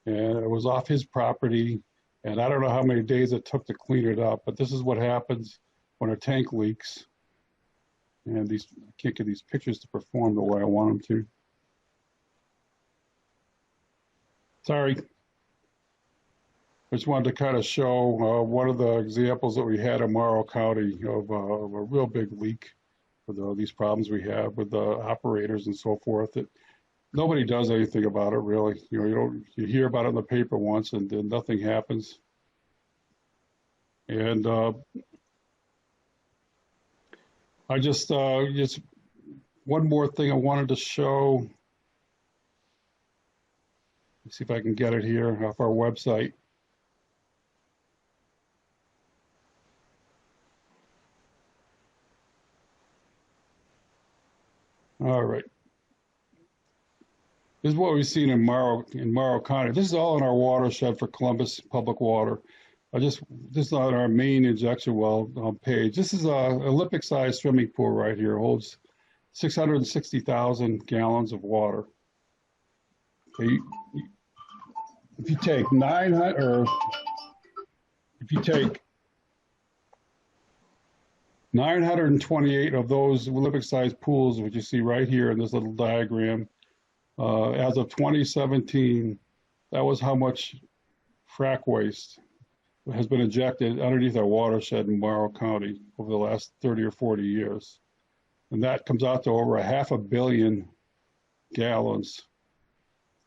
S9: And it was off his property. And I don't know how many days it took to clean it up, but this is what happens when a tank leaks. And I can't get these pictures to perform the way I want them to. Sorry. I just wanted to kind of show one of the examples that we had in Morrow County of a real big leak with these problems we have with the operators and so forth. That nobody does anything about it, really. You hear about it in the paper once and then nothing happens. And I just one more thing I wanted to show. Let's see if I can get it here off our website. All right. This is what we've seen in Morrow County. This is all in our watershed for Columbus Public Water. This is on our main injection well page. This is a Olympic-sized swimming pool right here. It holds 660,000 gallons of water. Okay, if you take 928 of those Olympic-sized pools, which you see right here in this little diagram, as of 2017, that was how much frack waste has been injected underneath our watershed in Morrow County over the last 30 or 40 years. And that comes out to over 500 million gallons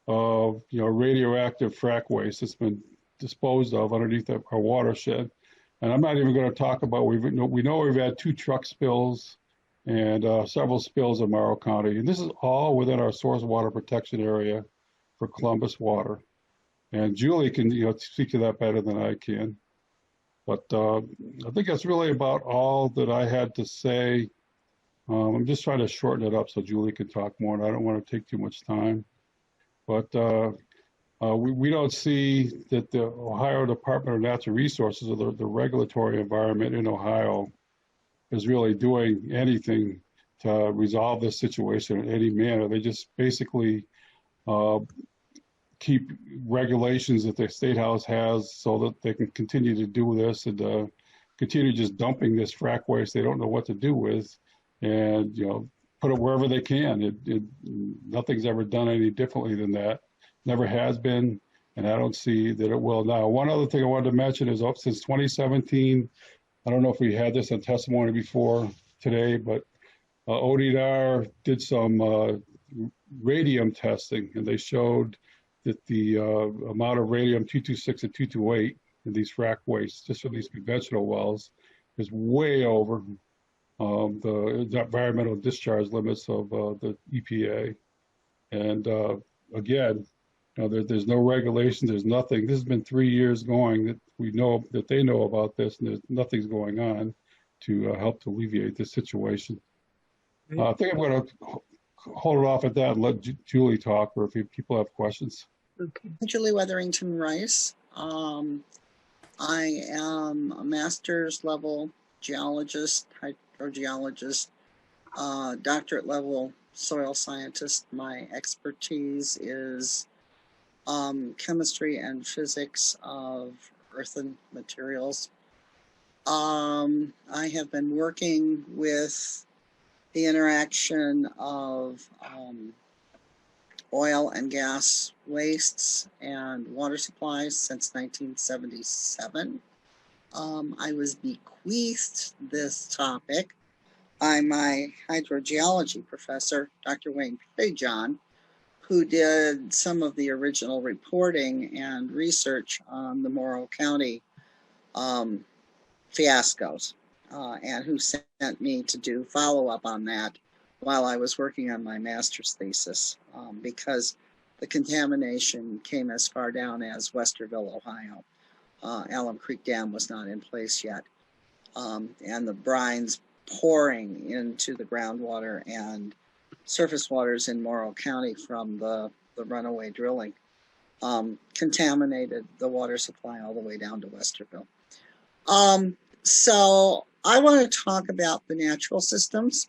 S9: of radioactive frack waste that's been disposed of underneath our watershed. And I'm not even going to talk about, we know we've had 2 truck spills and several spills in Morrow County. And this is all within our source water protection area for Columbus Water. And Julie can speak to that better than I can. But I think that's really about all that I had to say. I'm just trying to shorten it up so Julie can talk more, and I don't want to take too much time. But we don't see that the Ohio Department of Natural Resources or the regulatory environment in Ohio is really doing anything to resolve this situation in any manner. They just basically keep regulations that the State House has so that they can continue to do this and continue just dumping this frack waste they don't know what to do with, and put it wherever they can. Nothing's ever done any differently than that. Never has been, and I don't see that it will now. One other thing I wanted to mention is since 2017, I don't know if we had this on testimony before today, but ODNR did some radium testing, and they showed that the amount of radium 226 and 228 in these frack wastes, just for these conventional wells, is way over the environmental discharge limits of the EPA. And again, there's no regulation, there's nothing. This has been 3 years going that we know that they know about this, and there's nothing's going on to help to alleviate this situation. I think I'm going to hold it off at that and let Julie talk, or if people have questions.
S7: Okay. Julie Weatherington Rice. I am a master's level geologist, hydrogeologist, doctorate level soil scientist. My expertise is chemistry and physics of earthen materials. I have been working with the interaction of oil and gas wastes and water supplies since 1977. I was bequeathed this topic by my hydrogeology professor, Dr. Wayne John, who did some of the original reporting and research on the Morrow County fiascos, and who sent me to do follow-up on that while I was working on my master's thesis, because the contamination came as far down as Westerville, Ohio. Alum Creek Dam was not in place yet, and the brines pouring into the groundwater and surface waters in Morrow County from the runaway drilling contaminated the water supply all the way down to Westerville. So I want to talk about the natural systems.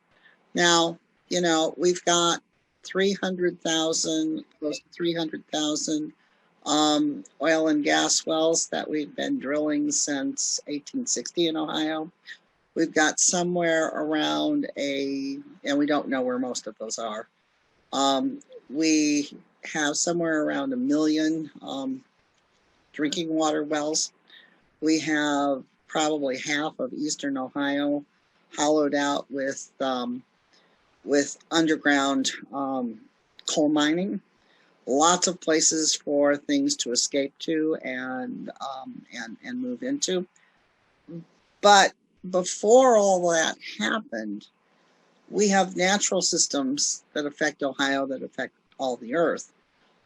S7: Now, you know, we've got 300,000, close to 300,000 oil and gas wells that we've been drilling since 1860 in Ohio. We've got somewhere around and we don't know where most of those are. We have somewhere around 1 million drinking water wells. We have probably half of eastern Ohio hollowed out with underground coal mining. Lots of places for things to escape to and move into. But before all that happened, we have natural systems that affect Ohio, that affect all the earth,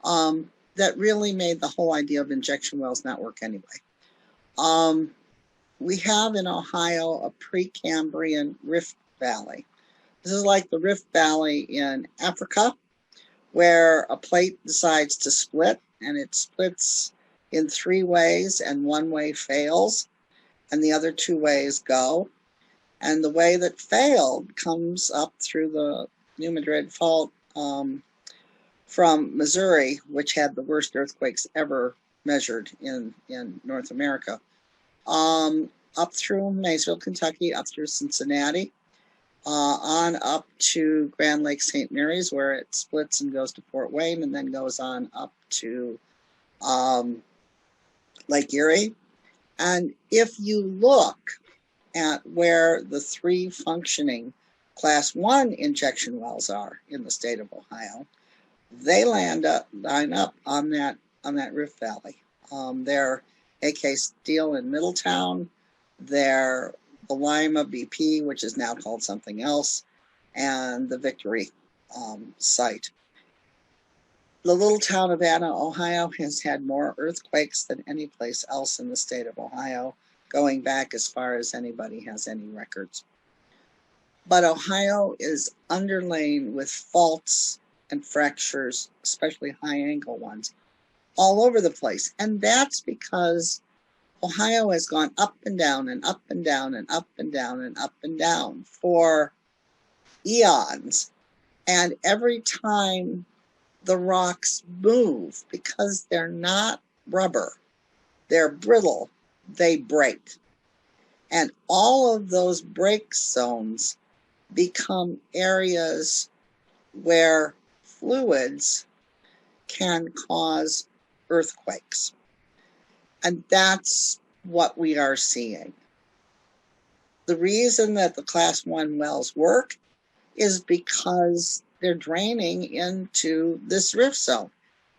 S7: that really made the whole idea of injection wells not work anyway. We have in Ohio a Precambrian rift valley. This is like the Rift Valley in Africa, where a plate decides to split, and it splits in 3 ways, and one way fails, and the other 2 ways go. And the way that failed comes up through the New Madrid Fault from Missouri, which had the worst earthquakes ever measured in North America, up through Maysville, Kentucky, up through Cincinnati, on up to Grand Lake St. Mary's, where it splits and goes to Fort Wayne, and then goes on up to Lake Erie. And if you look at where the 3 functioning Class 1 injection wells are in the state of Ohio, they line up on that Rift Valley. They're AK Steel in Middletown. They're the Lima BP, which is now called something else, and the Victory site. The little town of Anna, Ohio, has had more earthquakes than any place else in the state of Ohio, going back as far as anybody has any records. But Ohio is underlain with faults and fractures, especially high angle ones, all over the place. And that's because Ohio has gone up and down and up and down and up and down and up and down for eons. And every time the rocks move, because they're not rubber, they're brittle, they break. And all of those break zones become areas where fluids can cause earthquakes. And that's what we are seeing. The reason that the Class 1 wells work is because they're draining into this rift zone.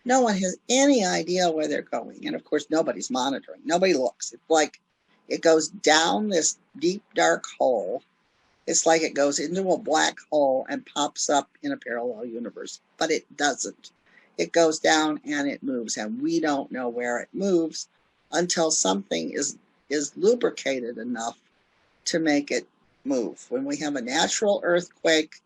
S7: No one has any idea where they're going. And of course, nobody's monitoring. Nobody looks. It's like it goes down this deep, dark hole. It's like it goes into a black hole and pops up in a parallel universe. But it doesn't. It goes down and it moves. And we don't know where it moves until something is lubricated enough to make it move. When we have a natural earthquake,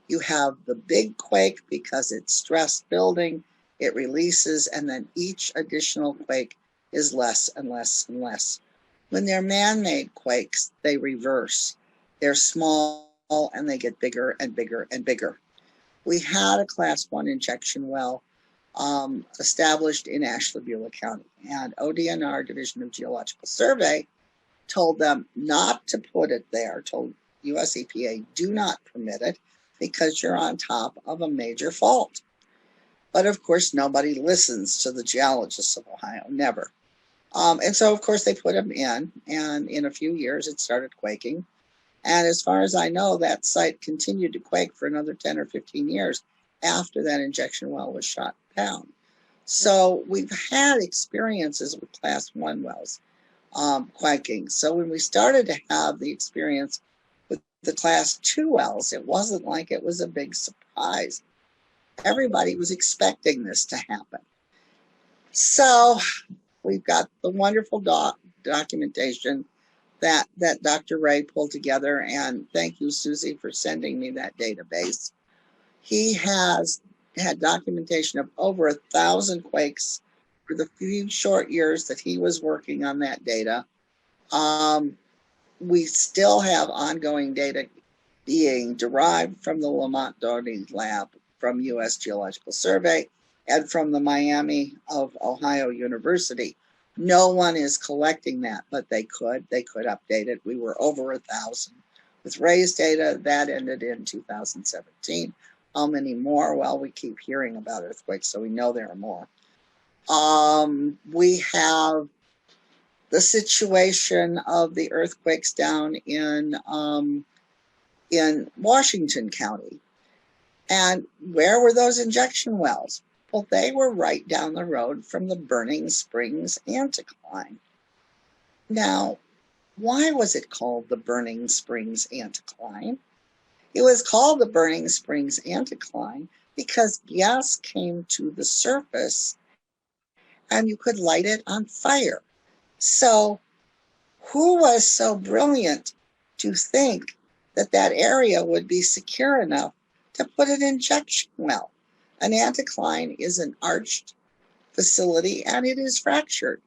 S7: you have the big quake because it's stress building, it releases, and then each additional quake is less and less and less. When they're man-made quakes, they reverse. They're small and they get bigger and bigger and bigger. We had a Class 1 injection well established in Ashtabula County, and ODNR, Division of Geological Survey, told them not to put it there, told
S10: US EPA do not permit it because you're on top of a major fault. But of course, nobody listens to the geologists of Ohio, never. And so, of course, they put them in, and in a few years, it started quaking. And as far as I know, that site continued to quake for another 10 or 15 years after that injection well was shut down. So we've had experiences with class 1 wells quaking. So when we started to have the experience with the class 2 wells, it wasn't like it was a big surprise. Everybody was expecting this to happen. So we've got the wonderful documentation that Dr. Ray pulled together, and thank you, Susie, for sending me that database. He has had documentation of over 1,000 quakes for the few short years that he was working on that data. We still have ongoing data being derived from the Lamont Doherty lab from U.S. Geological Survey and from the Miami of Ohio University. No one is collecting that, but they could update it. We were over 1,000. With Ray's data, that ended in 2017. How many more? Well, we keep hearing about earthquakes, so we know there are more. We have the situation of the earthquakes down in Washington County. And where were those injection wells? Well, they were right down the road from the Burning Springs anticline. Now, why was it called the Burning Springs anticline? It was called the Burning Springs anticline because gas came to the surface and you could light it on fire. So who was so brilliant to think that that area would be secure enough to put an injection well? An anticline is an arched facility and it is fractured.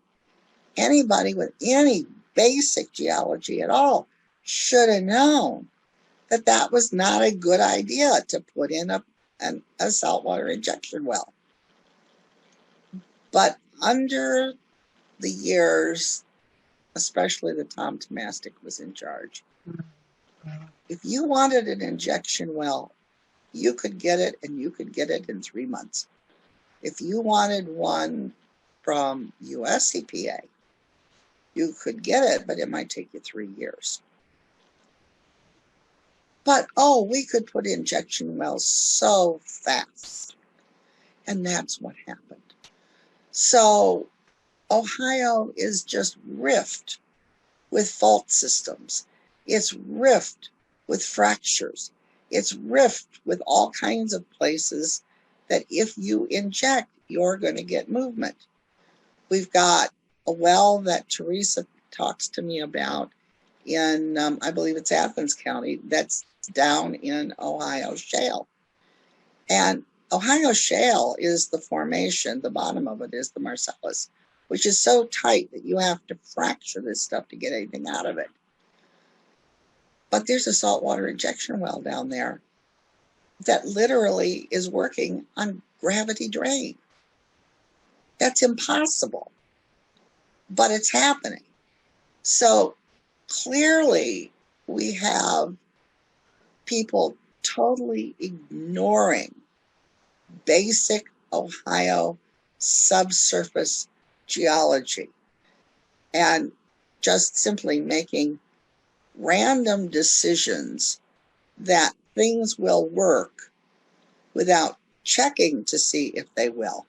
S10: Anybody with any basic geology at all should have known that that was not a good idea to put in a saltwater injection well. But under the years, especially the Tom Tomastic was in charge, if you wanted an injection well, you could get it, and you could get it in 3 months. If you wanted one from US EPA, you could get it, but it might take you 3 years. But, oh, we could put injection wells so fast. And that's what happened. So Ohio is just rift with fault systems. It's rift with fractures. It's rift with all kinds of places that if you inject, you're going to get movement. We've got a well that Teresa talks to me about in, I believe it's Athens County, that's down in Ohio Shale. And Ohio Shale is the formation, the bottom of it is the Marcellus, which is so tight that you have to fracture this stuff to get anything out of it. But there's a saltwater injection well down there that literally is working on gravity drain. That's impossible, but it's happening. So clearly we have people totally ignoring basic Ohio subsurface geology and just simply making random decisions that things will work without checking to see if they will.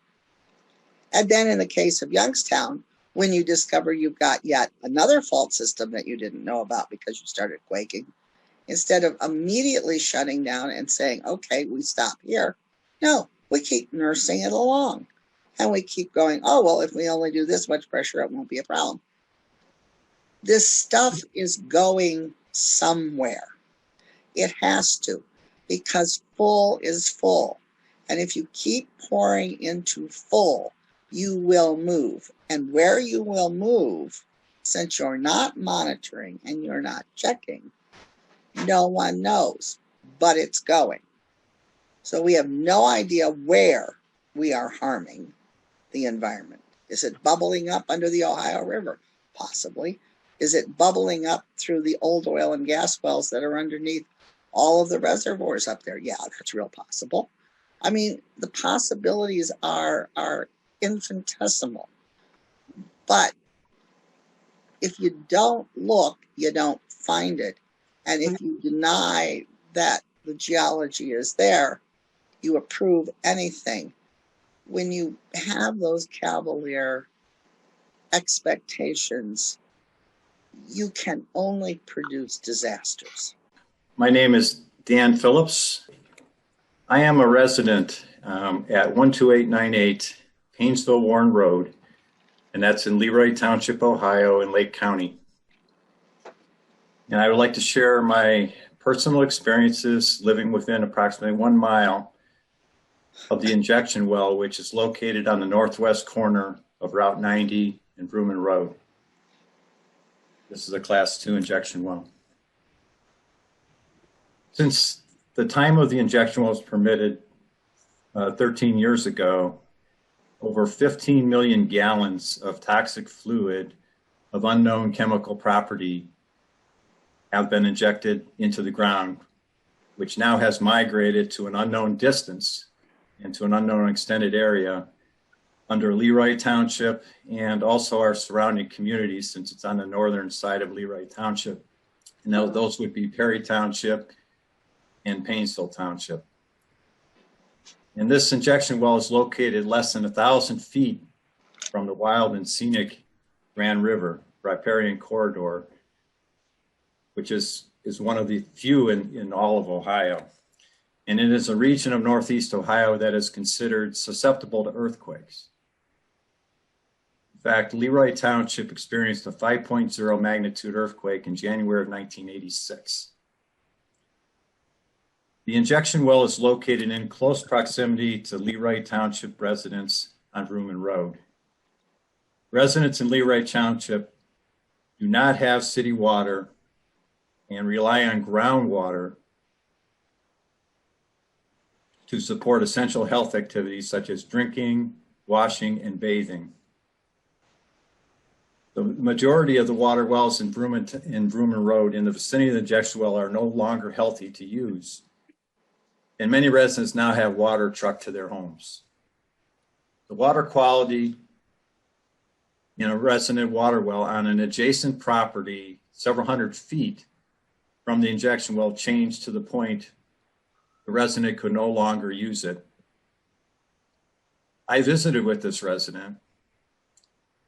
S10: And then in the case of Youngstown, when you discover you've got yet another fault system that you didn't know about because you started quaking, instead of immediately shutting down and saying, okay, we stop here, no, we keep nursing it along. And we keep going, oh, well, if we only do this much pressure, it won't be a problem. This stuff is going somewhere. It has to, because full is full. And if you keep pouring into full, you will move. And where you will move, since you're not monitoring and you're not checking, no one knows, but it's going. So we have no idea where we are harming the environment. Is it bubbling up under the Ohio River? Possibly. Is it bubbling up through the old oil and gas wells that are underneath all of the reservoirs up there? Yeah, that's real possible. I mean, the possibilities are infinitesimal. But if you don't look, you don't find it. And if you deny that the geology is there, you approve anything. When you have those cavalier expectations, you can only produce disasters.
S11: My name is Dan Phillips. I am a resident at 12898 Painesville Warren Road, and that's in Leroy Township, Ohio, in Lake County. And I would like to share my personal experiences living within approximately 1 mile of the injection well, which is located on the northwest corner of Route 90 and Vrooman Road. This is a Class 2 injection well. Since the time of the injection well was permitted 13 years ago, over 15 million gallons of toxic fluid of unknown chemical property have been injected into the ground, which now has migrated to an unknown distance and to an unknown extended area under Leroy Township and also our surrounding communities, since it's on the northern side of Leroy Township. And those would be Perry Township and Painesville Township. And this injection well is located less than 1,000 feet from the wild and scenic Grand River, riparian corridor, which is one of the few in all of Ohio. And it is a region of Northeast Ohio that is considered susceptible to earthquakes. In fact, Leroy Township experienced a 5.0 magnitude earthquake in January of 1986. The injection well is located in close proximity to Leroy Township residents on Vrooman Road. Residents in Leroy Township do not have city water and rely on groundwater to support essential health activities such as drinking, washing, and bathing. The majority of the water wells in Vrooman Road in the vicinity of the injection well are no longer healthy to use. And many residents now have water trucked to their homes. The water quality in a resident water well on an adjacent property several hundred feet from the injection well changed to the point the resident could no longer use it. I visited with this resident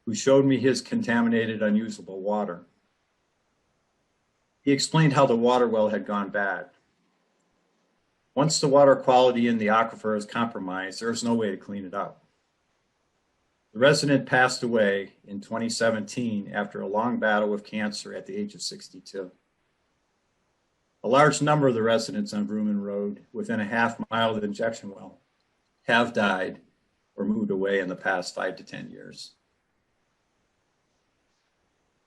S11: who showed me his contaminated, unusable water. He explained how the water well had gone bad. Once the water quality in the aquifer is compromised, there's no way to clean it up. The resident passed away in 2017 after a long battle with cancer at the age of 62. A large number of the residents on Vrooman Road within a half mile of the injection well have died or moved away in the past 5 to 10 years.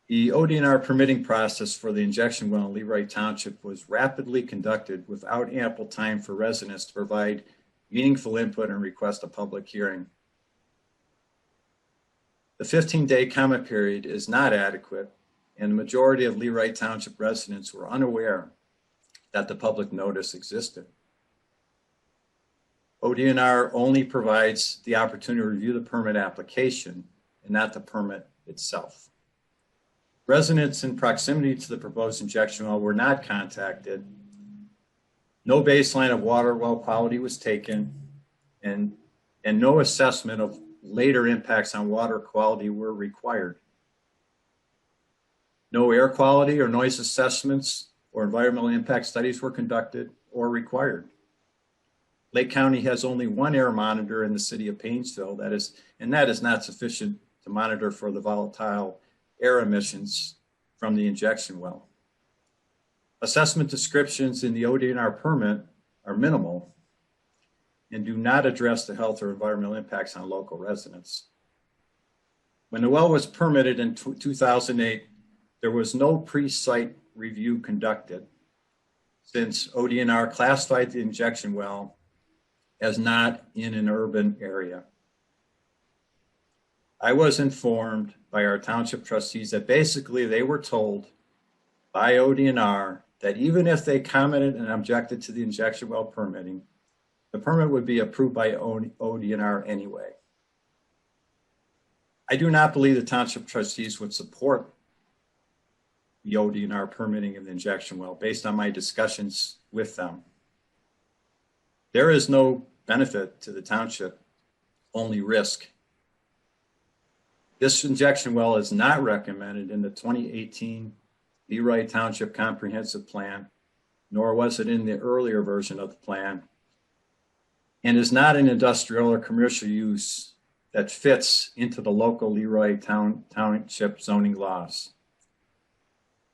S11: The ODNR permitting process for the injection well in Leroy Township was rapidly conducted without ample time for residents to provide meaningful input and request a public hearing. The 15-day comment period is not adequate, and the majority of Leroy Township residents were unaware that the public notice existed. ODNR only provides the opportunity to review the permit application and not the permit itself. Residents in proximity to the proposed injection well were not contacted. No baseline of water well quality was taken, and no assessment of later impacts on water quality were required. No air quality or noise assessments or environmental impact studies were conducted or required. Lake County has only one air monitor in the city of Painesville, that is not sufficient to monitor for the volatile air emissions from the injection well. Assessment descriptions in the ODNR permit are minimal and do not address the health or environmental impacts on local residents. When the well was permitted in 2008, there was no pre-site review conducted, since ODNR classified the injection well as not in an urban area. I was informed by our township trustees that basically they were told by ODNR that even if they commented and objected to the injection well permitting, the permit would be approved by ODNR anyway. I do not believe the township trustees would support the ODNR permitting of the injection well based on my discussions with them. There is no benefit to the township, only risk. This injection well is not recommended in the 2018 Leroy Township Comprehensive Plan, nor was it in the earlier version of the plan, and is not an industrial or commercial use that fits into the local Leroy Township zoning laws.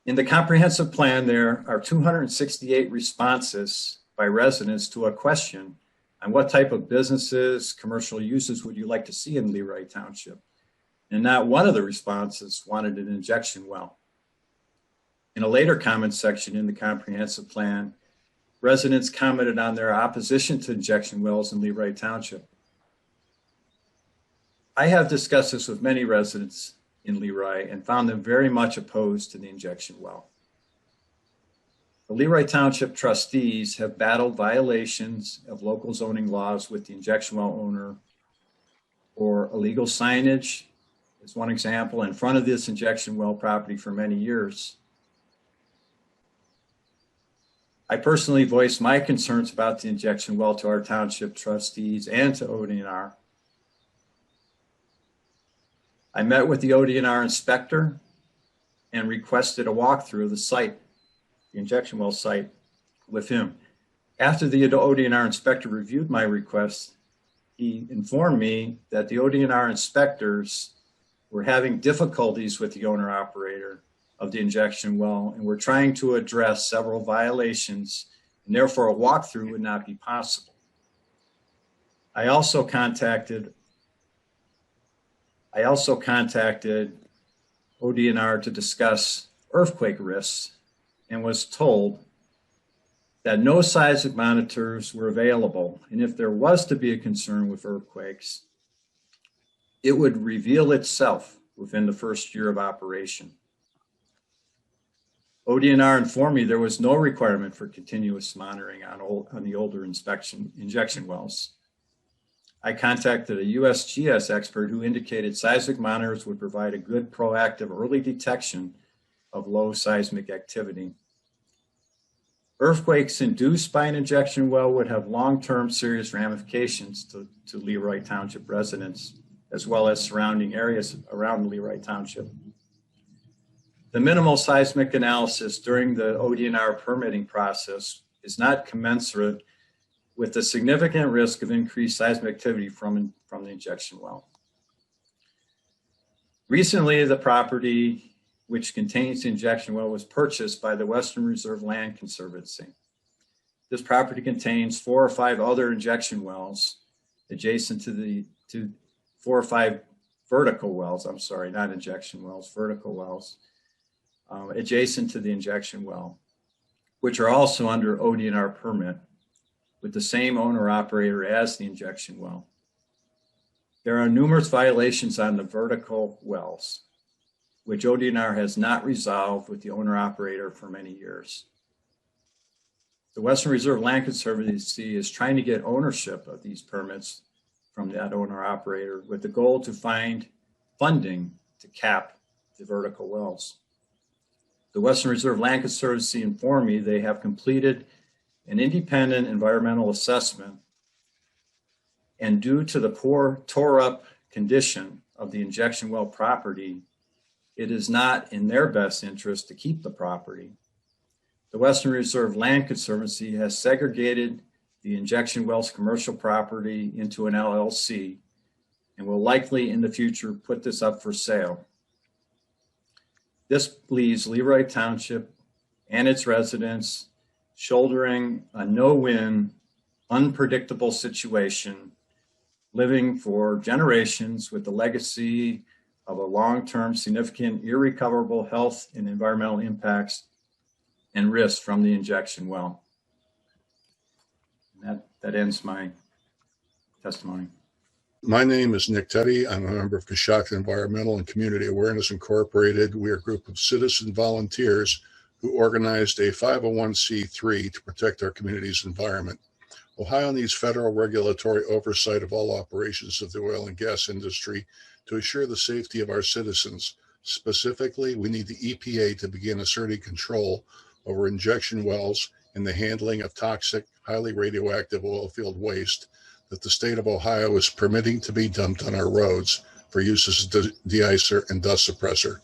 S11: In the comprehensive plan, there are 268 responses by residents to a question on what type of businesses, commercial uses would you like to see in Leroy Township? And not one of the responses wanted an injection well. In a later comment section in the comprehensive plan, residents commented on their opposition to injection wells in Leroy Township. I have discussed this with many residents in Leroy and found them very much opposed to the injection well. The Leroy Township trustees have battled violations of local zoning laws with the injection well owner, or illegal signage is one example, in front of this injection well property for many years. I personally voiced my concerns about the injection well to our township trustees and to ODNR. I met with the ODNR inspector and requested a walkthrough of the site, the injection well site, with him. After the ODNR inspector reviewed my request, he informed me that the ODNR inspectors were having difficulties with the owner operator of the injection well and were trying to address several violations, and therefore a walkthrough would not be possible. I also contacted ODNR to discuss earthquake risks and was told that no seismic monitors were available, and if there was to be a concern with earthquakes, it would reveal itself within the first year of operation. ODNR informed me there was no requirement for continuous monitoring on the older injection wells. I contacted a USGS expert who indicated seismic monitors would provide a good proactive early detection of low seismic activity. Earthquakes induced by an injection well would have long-term serious ramifications to Leroy Township residents, as well as surrounding areas around Leroy Township. The minimal seismic analysis during the ODNR permitting process is not commensurate with the significant risk of increased seismic activity from the injection well. Recently, the property which contains the injection well was purchased by the Western Reserve Land Conservancy. This property contains 4 or 5 other injection wells adjacent to 4 or 5 vertical wells, I'm sorry, not injection wells, vertical wells, adjacent to the injection well, which are also under ODNR permit with the same owner operator as the injection well. There are numerous violations on the vertical wells, which ODNR has not resolved with the owner operator for many years. The Western Reserve Land Conservancy is trying to get ownership of these permits from that owner operator with the goal to find funding to cap the vertical wells. The Western Reserve Land Conservancy informed me they have completed an independent environmental assessment, and due to the poor tore up condition of the injection well property, it is not in their best interest to keep the property. The Western Reserve Land Conservancy has segregated the injection wells commercial property into an LLC and will likely in the future put this up for sale. This leaves Leroy Township and its residents shouldering a no-win, unpredictable situation, living for generations with the legacy of a long-term, significant, irrecoverable health and environmental impacts and risks from the injection well. And that ends my testimony.
S12: My name is Nick Teddy. I'm a member of Coshocton Environmental and Community Awareness Incorporated. We are a group of citizen volunteers who organized a 501c3 to protect our community's environment. Ohio needs federal regulatory oversight of all operations of the oil and gas industry to assure the safety of our citizens. Specifically, we need the EPA to begin asserting control over injection wells and the handling of toxic, highly radioactive oil field waste that the state of Ohio is permitting to be dumped on our roads for use as a de-icer and dust suppressor.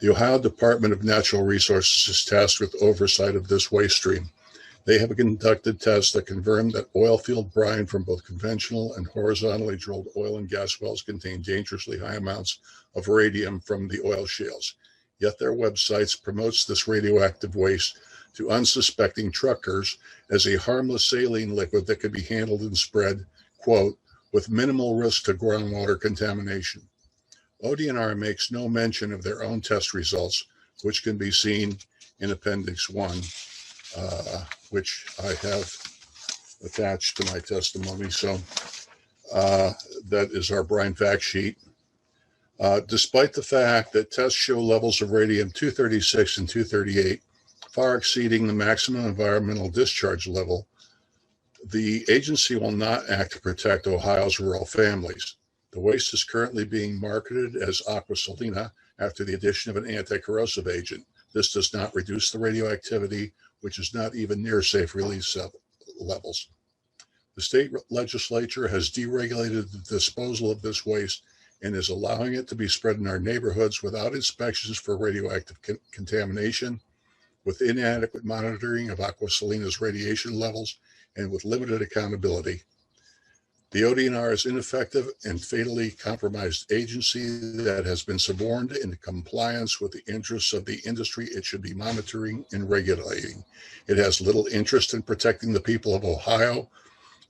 S12: The Ohio Department of Natural Resources is tasked with oversight of this waste stream. They have conducted tests that confirm that oil field brine from both conventional and horizontally drilled oil and gas wells contain dangerously high amounts of radium from the oil shales. Yet their websites promotes this radioactive waste to unsuspecting truckers as a harmless saline liquid that could be handled and spread, quote, with minimal risk to groundwater contamination. ODNR makes no mention of their own test results, which can be seen in Appendix 1. Which I have attached to my testimony. So that is our brine fact sheet. Despite the fact that tests show levels of radium-236 and 238 far exceeding the maximum environmental discharge level, the agency will not act to protect Ohio's rural families. The waste is currently being marketed as aqua salina after the addition of an anti-corrosive agent. This does not reduce the radioactivity, which is not even near safe release levels. The state legislature has deregulated the disposal of this waste and is allowing it to be spread in our neighborhoods without inspections for radioactive contamination, with inadequate monitoring of aqua salina's radiation levels, and with limited accountability. The ODNR is ineffective and fatally compromised agency that has been suborned into compliance with the interests of the industry it should be monitoring and regulating. It has little interest in protecting the people of Ohio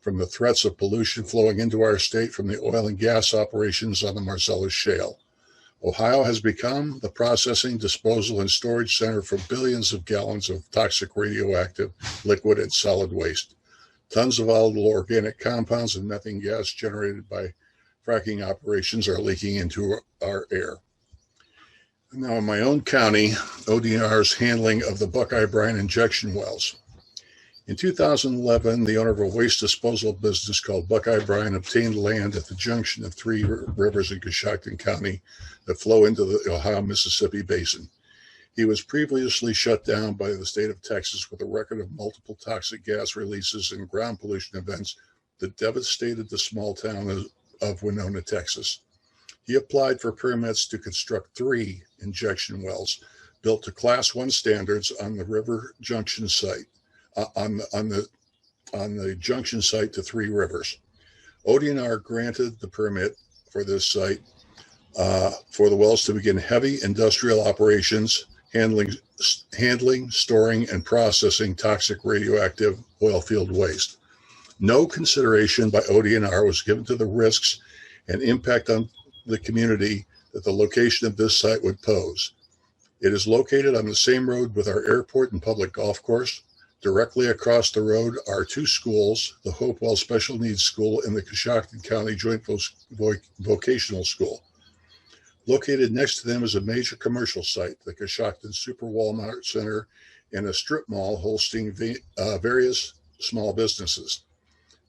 S12: from the threats of pollution flowing into our state from the oil and gas operations on the Marcellus Shale. Ohio has become the processing, disposal, and storage center for billions of gallons of toxic radioactive liquid and solid waste. Tons of volatile organic compounds and methane gas generated by fracking operations are leaking into our air. Now, in my own county, ODNR's handling of the Buckeye brine injection wells. In 2011, the owner of a waste disposal business called Buckeye Brine obtained land at the junction of three rivers in Coshocton County that flow into the Ohio-Mississippi basin. He was previously shut down by the state of Texas with a record of multiple toxic gas releases and ground pollution events that devastated the small town of Winona, Texas. He applied for permits to construct 3 injection wells built to Class 1 standards on the river junction site, on the junction site to 3 rivers. ODNR granted the permit for this site for the wells to begin heavy industrial operations, handling, storing, and processing toxic radioactive oil field waste. No consideration by ODNR was given to the risks and impact on the community that the location of this site would pose. It is located on the same road with our airport and public golf course. Directly across the road are 2 schools, the Hopewell Special Needs School and the Coshocton County Joint Vocational School. Located next to them is a major commercial site, the Coshocton Super Walmart Center, and a strip mall hosting various small businesses.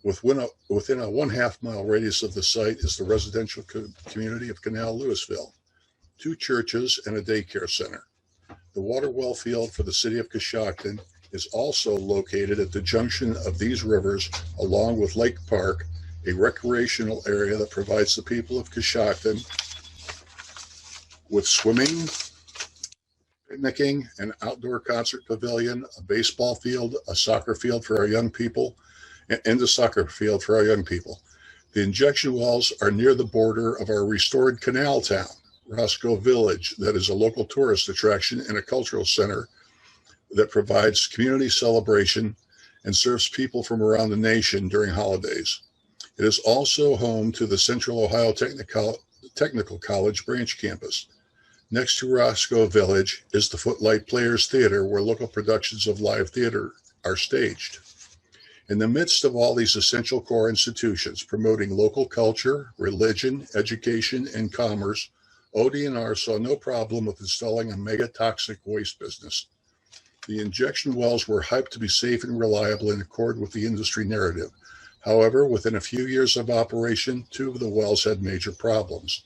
S12: Within a 1/2 mile radius of the site is the residential community of Canal Louisville, 2 churches, and a daycare center. The water well field for the city of Coshocton is also located at the junction of these rivers, along with Lake Park, a recreational area that provides the people of Coshocton with swimming, picnicking, an outdoor concert pavilion, a baseball field, a soccer field for our young people, and a soccer field for our young people. The injection wells are near the border of our restored canal town, Roscoe Village, that is a local tourist attraction and a cultural center that provides community celebration and serves people from around the nation during holidays. It is also home to the Central Ohio Technical College branch campus. Next to Roscoe Village is the Footlight Players Theater, where local productions of live theater are staged. In the midst of all these essential core institutions promoting local culture, religion, education, and commerce, ODNR saw no problem with installing a mega toxic waste business. The injection wells were hyped to be safe and reliable in accord with the industry narrative. However, within a few years of operation, 2 of the wells had major problems.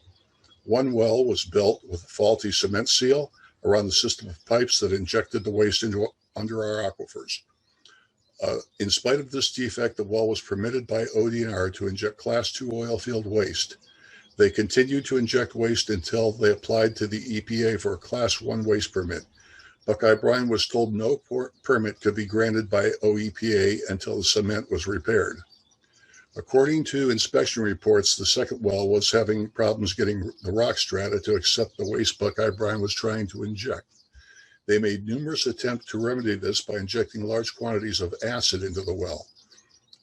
S12: One well was built with a faulty cement seal around the system of pipes that injected the waste under our aquifers. In spite of this defect, the well was permitted by ODNR to inject Class 2 oil field waste. They continued to inject waste until they applied to the EPA for a Class 1 waste permit. Buckeye Brine was told no permit could be granted by OEPA until the cement was repaired. According to inspection reports, the second well was having problems getting the rock strata to accept the waste Buckeye Brine was trying to inject. They made numerous attempts to remedy this by injecting large quantities of acid into the well.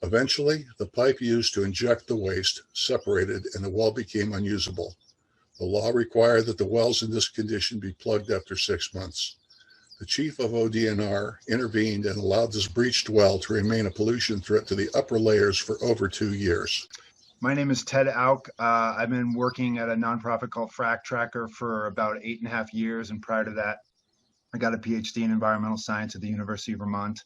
S12: Eventually, the pipe used to inject the waste separated and the well became unusable. The law required that the wells in this condition be plugged after 6 months. The chief of ODNR intervened and allowed this breached well to remain a pollution threat to the upper layers for over 2 years.
S13: My name is Ted Auk. I've been working at a nonprofit called Frac Tracker for about 8.5 years, and prior to that, I got a PhD in environmental science at the University of Vermont.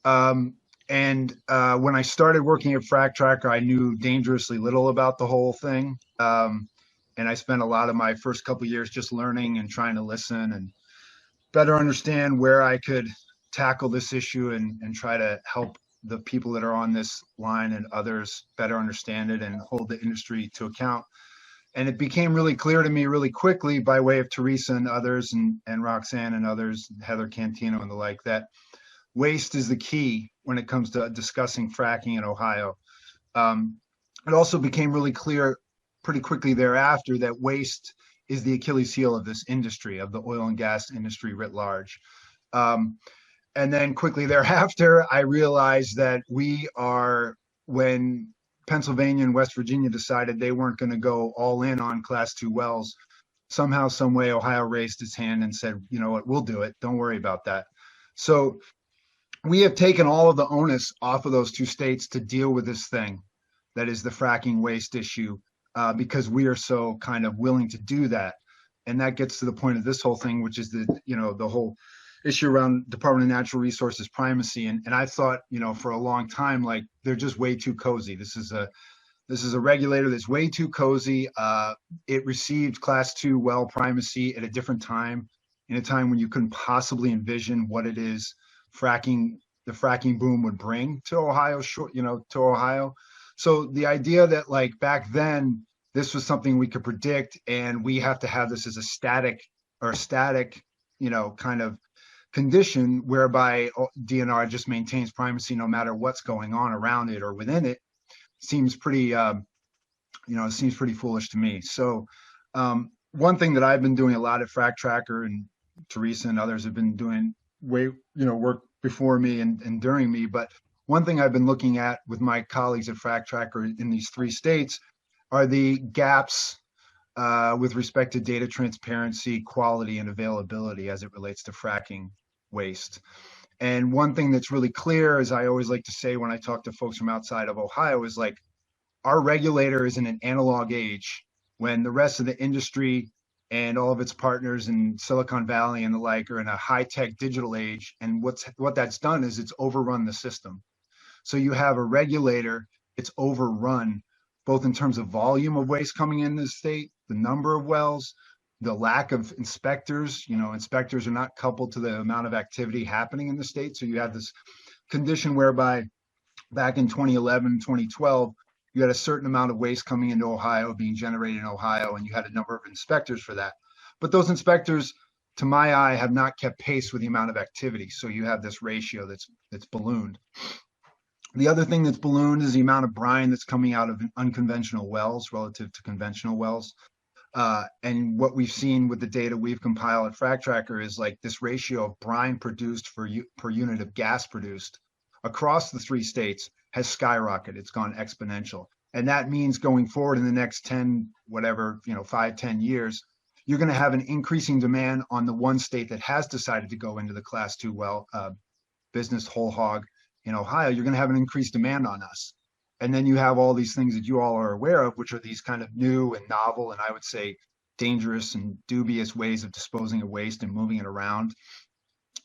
S13: When I started working at Frac Tracker, I knew dangerously little about the whole thing. And I spent a lot of my first couple of years just learning and trying to listen and better understand where I could tackle this issue and try to help the people that are on this line and others better understand it and hold the industry to account. And it became really clear to me really quickly by way of Teresa and others and Roxanne and others, Heather Cantino and the like, that waste is the key when it comes to discussing fracking in Ohio. It also became really clear pretty quickly thereafter that waste is the Achilles heel of this industry, of the oil and gas industry writ large. And then quickly thereafter, I realized that when Pennsylvania and West Virginia decided they weren't going to go all in on Class 2 wells, somehow, some way, Ohio raised its hand and said, you know what, we'll do it. Don't worry about that. So we have taken all of the onus off of those 2 states to deal with this thing that is the fracking waste issue, because we are so kind of willing to do that. And that gets to the point of this whole thing, which is the whole issue around Department of Natural Resources primacy. And I thought, for a long time, like, they're just way too cozy. This is a regulator that's way too cozy. It received Class 2 well primacy at a different time, in a time when you couldn't possibly envision what it is the fracking boom would bring to Ohio, to Ohio. So the idea that, like, back then, this was something we could predict and we have to have this as a static, kind of condition whereby DNR just maintains primacy no matter what's going on around it or within it, seems pretty, it seems pretty foolish to me. So one thing that I've been doing a lot at Frac Tracker, and Teresa and others have been doing work before me and during me, but one thing I've been looking at with my colleagues at Frac Tracker in these 3 states are the gaps with respect to data transparency, quality, and availability as it relates to fracking waste. And one thing that's really clear, as I always like to say when I talk to folks from outside of Ohio, is like, our regulator is in an analog age when the rest of the industry and all of its partners in Silicon Valley and the like are in a high-tech digital age. And what that's done is it's overrun the system. So you have a regulator, it's overrun both in terms of volume of waste coming in the state, the number of wells, the lack of inspectors. Inspectors are not coupled to the amount of activity happening in the state. So you have this condition whereby back in 2011, 2012, you had a certain amount of waste coming into Ohio, being generated in Ohio, and you had a number of inspectors for that. But those inspectors, to my eye, have not kept pace with the amount of activity. So you have this ratio that's ballooned. The other thing that's ballooned is the amount of brine that's coming out of unconventional wells relative to conventional wells. And what we've seen with the data we've compiled at Frac Tracker is like this ratio of brine produced per unit of gas produced across the 3 states has skyrocketed. It's gone exponential. And that means going forward in the next 5, 10 years, you're going to have an increasing demand on the one state that has decided to go into the Class 2 well business whole hog in Ohio, you're going to have an increased demand on us. And then you have all these things that you all are aware of, which are these kind of new and novel, and I would say dangerous and dubious ways of disposing of waste and moving it around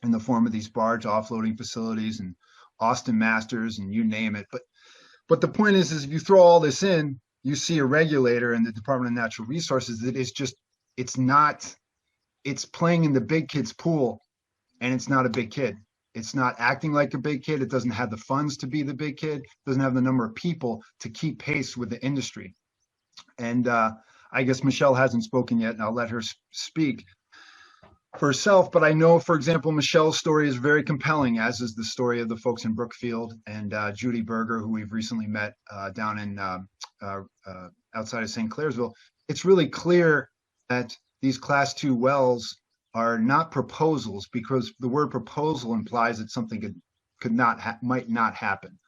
S13: in the form of these barge offloading facilities and Austin Masters and you name it. But the point is if you throw all this in, you see a regulator in the Department of Natural Resources that is just, it's playing in the big kid's pool, and it's not a big kid. It's not acting like a big kid. It doesn't have the funds to be the big kid. It doesn't have the number of people to keep pace with the industry. And I guess Michelle hasn't spoken yet, and I'll let her speak for herself. But I know, for example, Michelle's story is very compelling, as is the story of the folks in Brookfield and Judy Berger, who we've recently met down in outside of St. Clairsville. It's really clear that these Class 2 wells are not proposals, because the word proposal implies that something might not happen.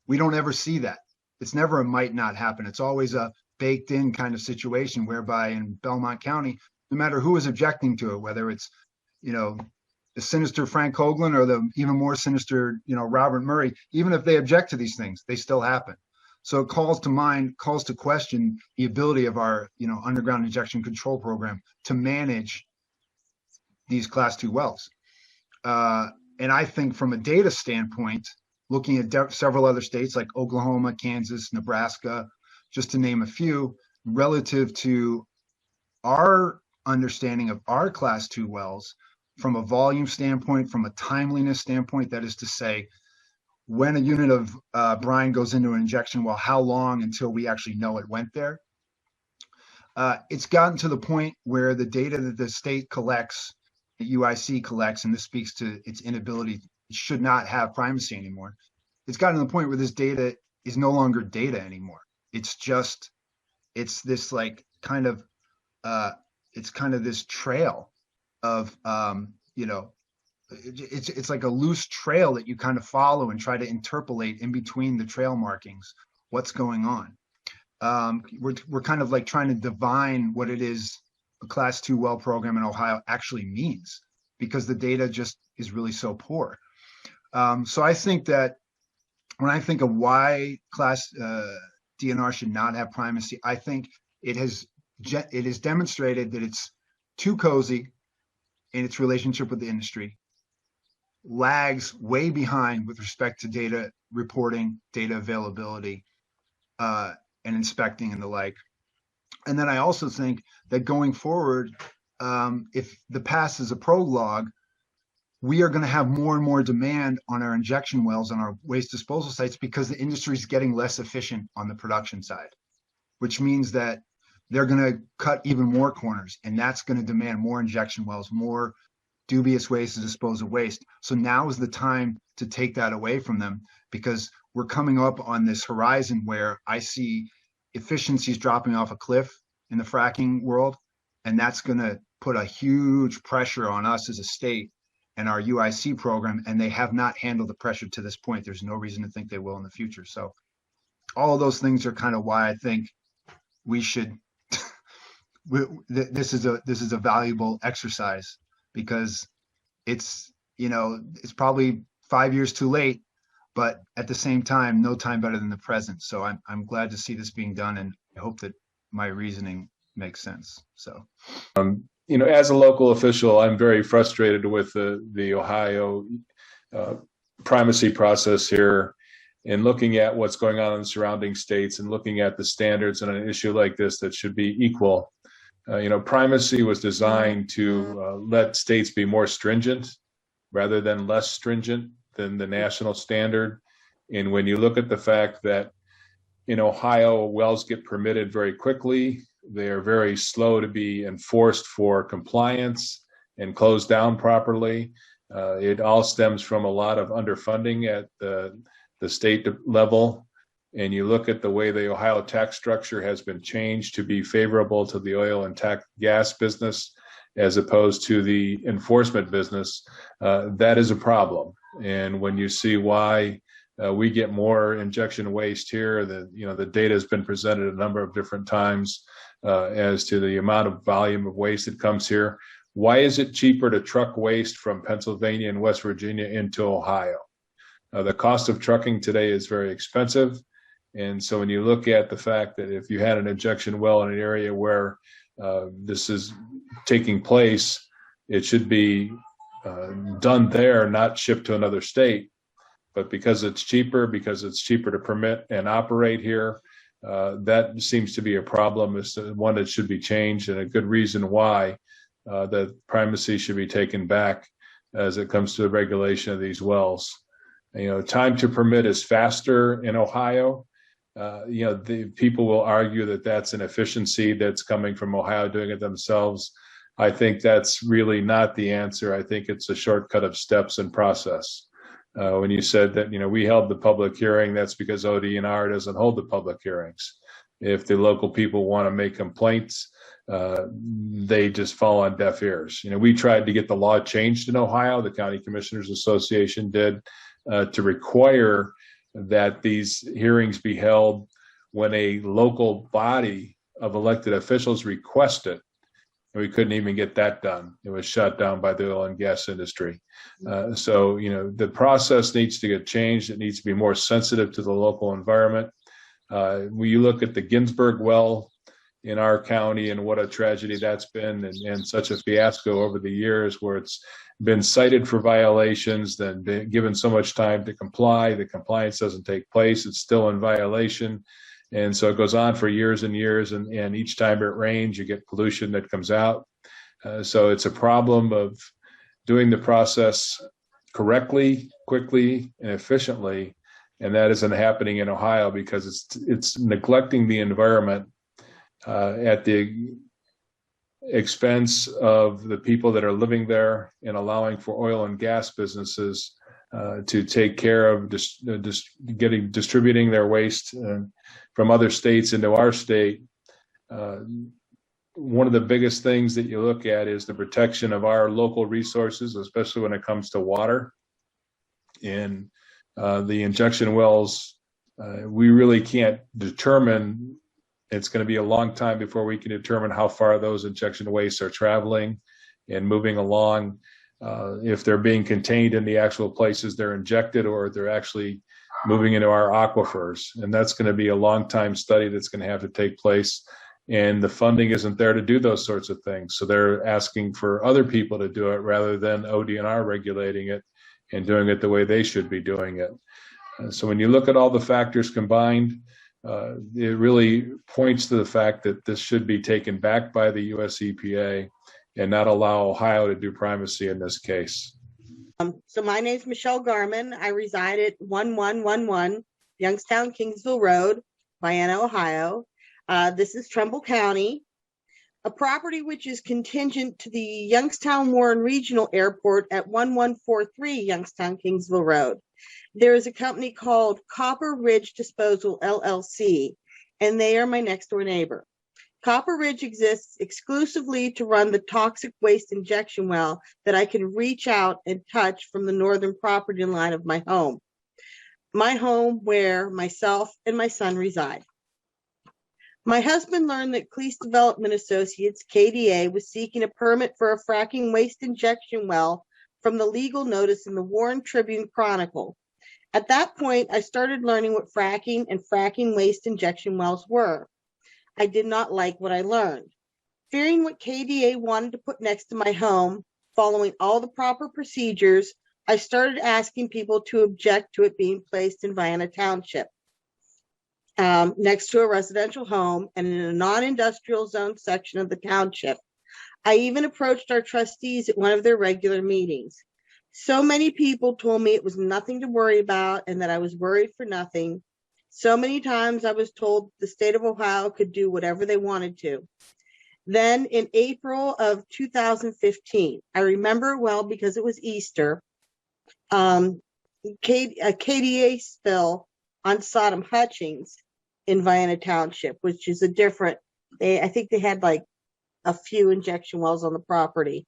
S13: We don't ever see that. It's never a might not happen. It's always a baked in kind of situation, whereby in Belmont County, no matter who is objecting to it, whether it's, the sinister Frank Hoagland or the even more sinister, Robert Murray, even if they object to these things, they still happen. So it calls to question the ability of our, underground injection control program to manage these Class 2 wells. And I think from a data standpoint, looking at several other states like Oklahoma, Kansas, Nebraska, just to name a few, relative to our understanding of our Class 2 wells from a volume standpoint, from a timeliness standpoint, that is to say, when a unit of brine goes into an injection well, how long until we actually know it went there? It's gotten to the point where the data that the state collects, that UIC collects, and this speaks to its inability, it should not have primacy anymore. It's gotten to the point where this data is no longer data anymore. It's this like kind of this trail of, it's like a loose trail that you kind of follow and try to interpolate in between the trail markings, what's going on. We're kind of like trying to divine what it is a Class 2 well program in Ohio actually means, because the data just is really so poor. So I think that when I think of why Class DNR should not have primacy, I think it has demonstrated that it's too cozy in its relationship with the industry, lags way behind with respect to data reporting, data availability, and inspecting and the like. And then I also think that going forward, if the past is a prologue, we are going to have more and more demand on our injection wells on our waste disposal sites, because the industry is getting less efficient on the production side, which means that they're going to cut even more corners, and that's going to demand more injection wells, more dubious ways to dispose of waste. So now is the time to take that away from them, because we're coming up on this horizon where I see efficiencies dropping off a cliff in the fracking world, and that's going to put a huge pressure on us as a state and our UIC program, and they have not handled the pressure to this point. There's no reason to think they will in the future. So all of those things are kind of why I think we should this is a valuable exercise, because it's probably 5 years too late, but at the same time, no time better than the present. So I'm glad to see this being done, and I hope that my reasoning makes sense. So,
S14: as a local official, I'm very frustrated with the Ohio primacy process here, and looking at what's going on in the surrounding states and looking at the standards on an issue like this that should be equal. Primacy was designed to let states be more stringent rather than less stringent than the national standard. And when you look at the fact that in Ohio, wells get permitted very quickly, they are very slow to be enforced for compliance and closed down properly. It all stems from a lot of underfunding at the state level. And you look at the way the Ohio tax structure has been changed to be favorable to the oil and gas business as opposed to the enforcement business, that is a problem. And when you see why we get more injection waste here, the data has been presented a number of different times as to the amount of volume of waste that comes here. Why is it cheaper to truck waste from Pennsylvania and West Virginia into Ohio? The cost of trucking today is very expensive. And so when you look at the fact that if you had an injection well in an area where this is taking place, it should be done there, not shipped to another state. But because it's cheaper to permit and operate here, that seems to be a problem. It's one that should be changed, and a good reason why that primacy should be taken back as it comes to the regulation of these wells. Time to permit is faster in Ohio. The people will argue that that's an efficiency that's coming from Ohio doing it themselves. I think that's really not the answer. I think it's a shortcut of steps and process. When you said that, we held the public hearing, that's because ODNR doesn't hold the public hearings. If the local people want to make complaints, they just fall on deaf ears. We tried to get the law changed in Ohio. The County Commissioners Association did, to require that these hearings be held when a local body of elected officials request it. And we couldn't even get that done. It was shut down by the oil and gas industry. So the process needs to get changed. It needs to be more sensitive to the local environment. When you look at the Ginsburg well in our county and what a tragedy that's been, and such a fiasco over the years, where it's been cited for violations, then been given so much time to comply, the compliance doesn't take place, it's still in violation. And so it goes on for years and years, and each time it rains, you get pollution that comes out. So it's a problem of doing the process correctly, quickly, and efficiently, and that isn't happening in Ohio because it's neglecting the environment at the expense of the people that are living there, and allowing for oil and gas businesses to take care of distributing their waste from other states into our state. One of the biggest things that you look at is the protection of our local resources, especially when it comes to water. And the injection wells, we really can't determine. It's going to be a long time before we can determine how far those injection wastes are traveling and moving along, if they're being contained in the actual places they're injected, or they're actually moving into our aquifers. And that's going to be a long time study that's going to have to take place. And the funding isn't there to do those sorts of things. So they're asking for other people to do it rather than ODNR regulating it and doing it the way they should be doing it. So when you look at all the factors combined, it really points to the fact that this should be taken back by the US EPA and not allow Ohio to do primacy in this case.
S15: So my name is Michelle Garman. I reside at 1111 Youngstown Kingsville Road, Vienna, Ohio. This is Trumbull County, a property which is contingent to the Youngstown Warren Regional Airport at 1143 Youngstown Kingsville Road. There is a company called Copper Ridge Disposal, LLC, and they are my next door neighbor. Copper Ridge exists exclusively to run the toxic waste injection well that I can reach out and touch from the northern property line of my home where myself and my son reside. My husband learned that Cleese Development Associates, KDA, was seeking a permit for a fracking waste injection well from the legal notice in the Warren Tribune Chronicle. At that point, I started learning what fracking and fracking waste injection wells were. I did not like what I learned. Fearing what KDA wanted to put next to my home, following all the proper procedures, I started asking people to object to it being placed in Vienna Township, next to a residential home and in a non-industrial zone section of the township. I even approached our trustees at one of their regular meetings. So many people told me it was nothing to worry about and that I was worried for nothing. So many times I was told the state of Ohio could do whatever they wanted to. Then in April of 2015, I remember well because it was Easter, a KDA spill on Sodom Hutchings in Vienna Township, which is a different, I think they had like a few injection wells on the property.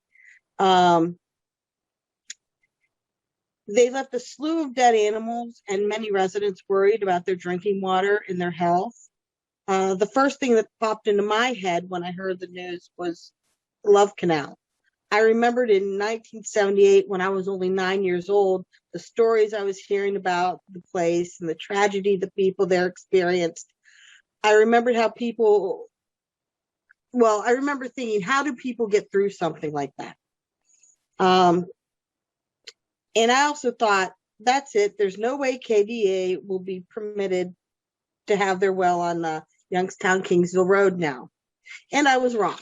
S15: They left a slew of dead animals and many residents worried about their drinking water and their health. The first thing that popped into my head when I heard the news was Love Canal. I remembered in 1978, when I was only 9 years old, the stories I was hearing about the place and the tragedy the people there experienced. I remembered how I remember thinking, how do people get through something like that? And I also thought, that's it. There's no way KDA will be permitted to have their well on Youngstown Kingsville Road now. And I was wrong.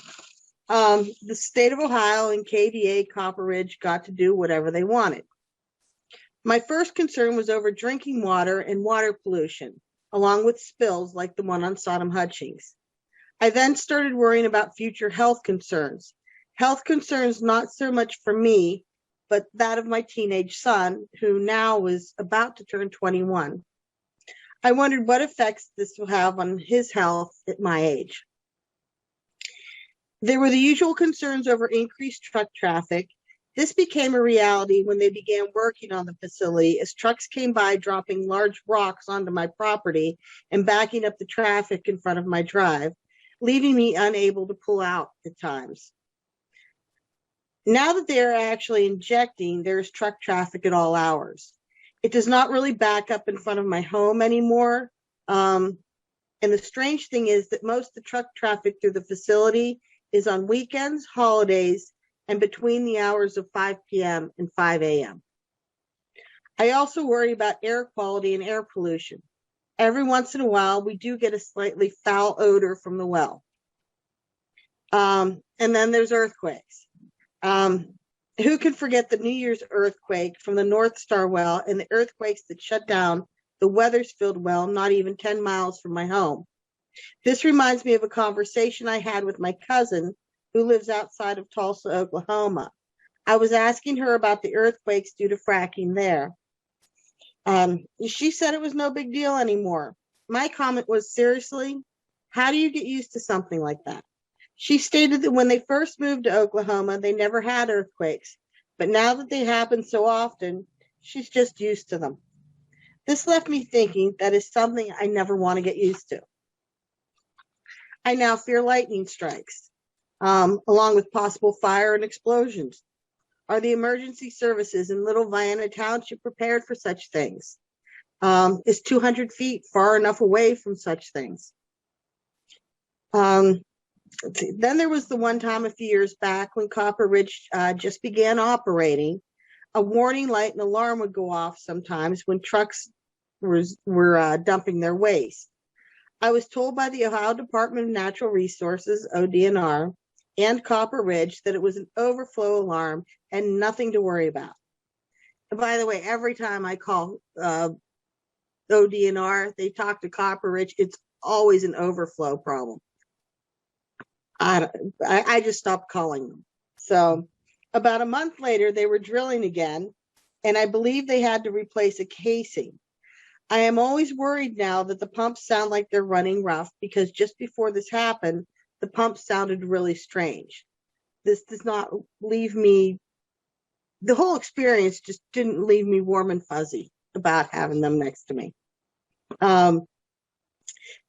S15: The state of Ohio and KDA Copper Ridge got to do whatever they wanted. My first concern was over drinking water and water pollution, along with spills like the one on Sodom Hutchings. I then started worrying about future health concerns. Health concerns not so much for me, but that of my teenage son, who now was about to turn 21. I wondered what effects this will have on his health at my age. There were the usual concerns over increased truck traffic. This became a reality when they began working on the facility, as trucks came by dropping large rocks onto my property and backing up the traffic in front of my drive, leaving me unable to pull out at times. Now that they're actually injecting, there's truck traffic at all hours. It does not really back up in front of my home anymore. And the strange thing is that most of the truck traffic through the facility is on weekends, holidays, and between the hours of 5 p.m. and 5 a.m. I also worry about air quality and air pollution. Every once in a while, we do get a slightly foul odor from the well. And then there's earthquakes. Who can forget the New Year's earthquake from the North Star well and the earthquakes that shut down the Weathersfield well not even 10 miles from my home? This reminds me of a conversation I had with my cousin who lives outside of Tulsa, Oklahoma. I was asking her about the earthquakes due to fracking there. She said it was no big deal anymore. My comment was, seriously, how do you get used to something like that? She stated that when they first moved to Oklahoma, they never had earthquakes, but now that they happen so often, she's just used to them. This left me thinking that is something I never want to get used to. I now fear lightning strikes, along with possible fire and explosions. Are the emergency services in Little Vienna Township prepared for such things? Is 200 feet far enough away from such things? Then there was the one time a few years back when Copper Ridge just began operating. A warning light and alarm would go off sometimes when trucks were dumping their waste. I was told by the Ohio Department of Natural Resources, ODNR, and Copper Ridge that it was an overflow alarm and nothing to worry about. And by the way, every time I call ODNR, they talk to Copper Ridge, it's always an overflow problem. I just stopped calling them. So about a month later, they were drilling again, and I believe they had to replace a casing. I am always worried now that the pumps sound like they're running rough, because just before this happened, the pumps sounded really strange. This does not leave me, the whole experience just didn't leave me warm and fuzzy about having them next to me.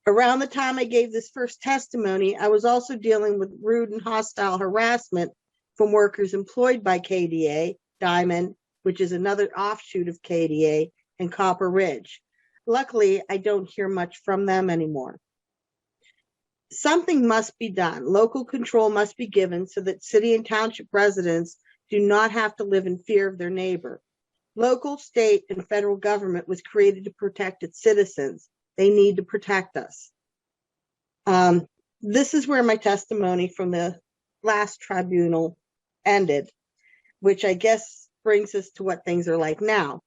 S15: Around the time I gave this first testimony, I was also dealing with rude and hostile harassment from workers employed by KDA, Diamond, which is another offshoot of KDA, and Copper Ridge. Luckily, I don't hear much from them anymore. Something must be done. Local control must be given so that city and township residents do not have to live in fear of their neighbor. Local, state, and federal government was created to protect its citizens. They need to protect us. This is where my testimony from the last tribunal ended, which I guess brings us to what things are like now.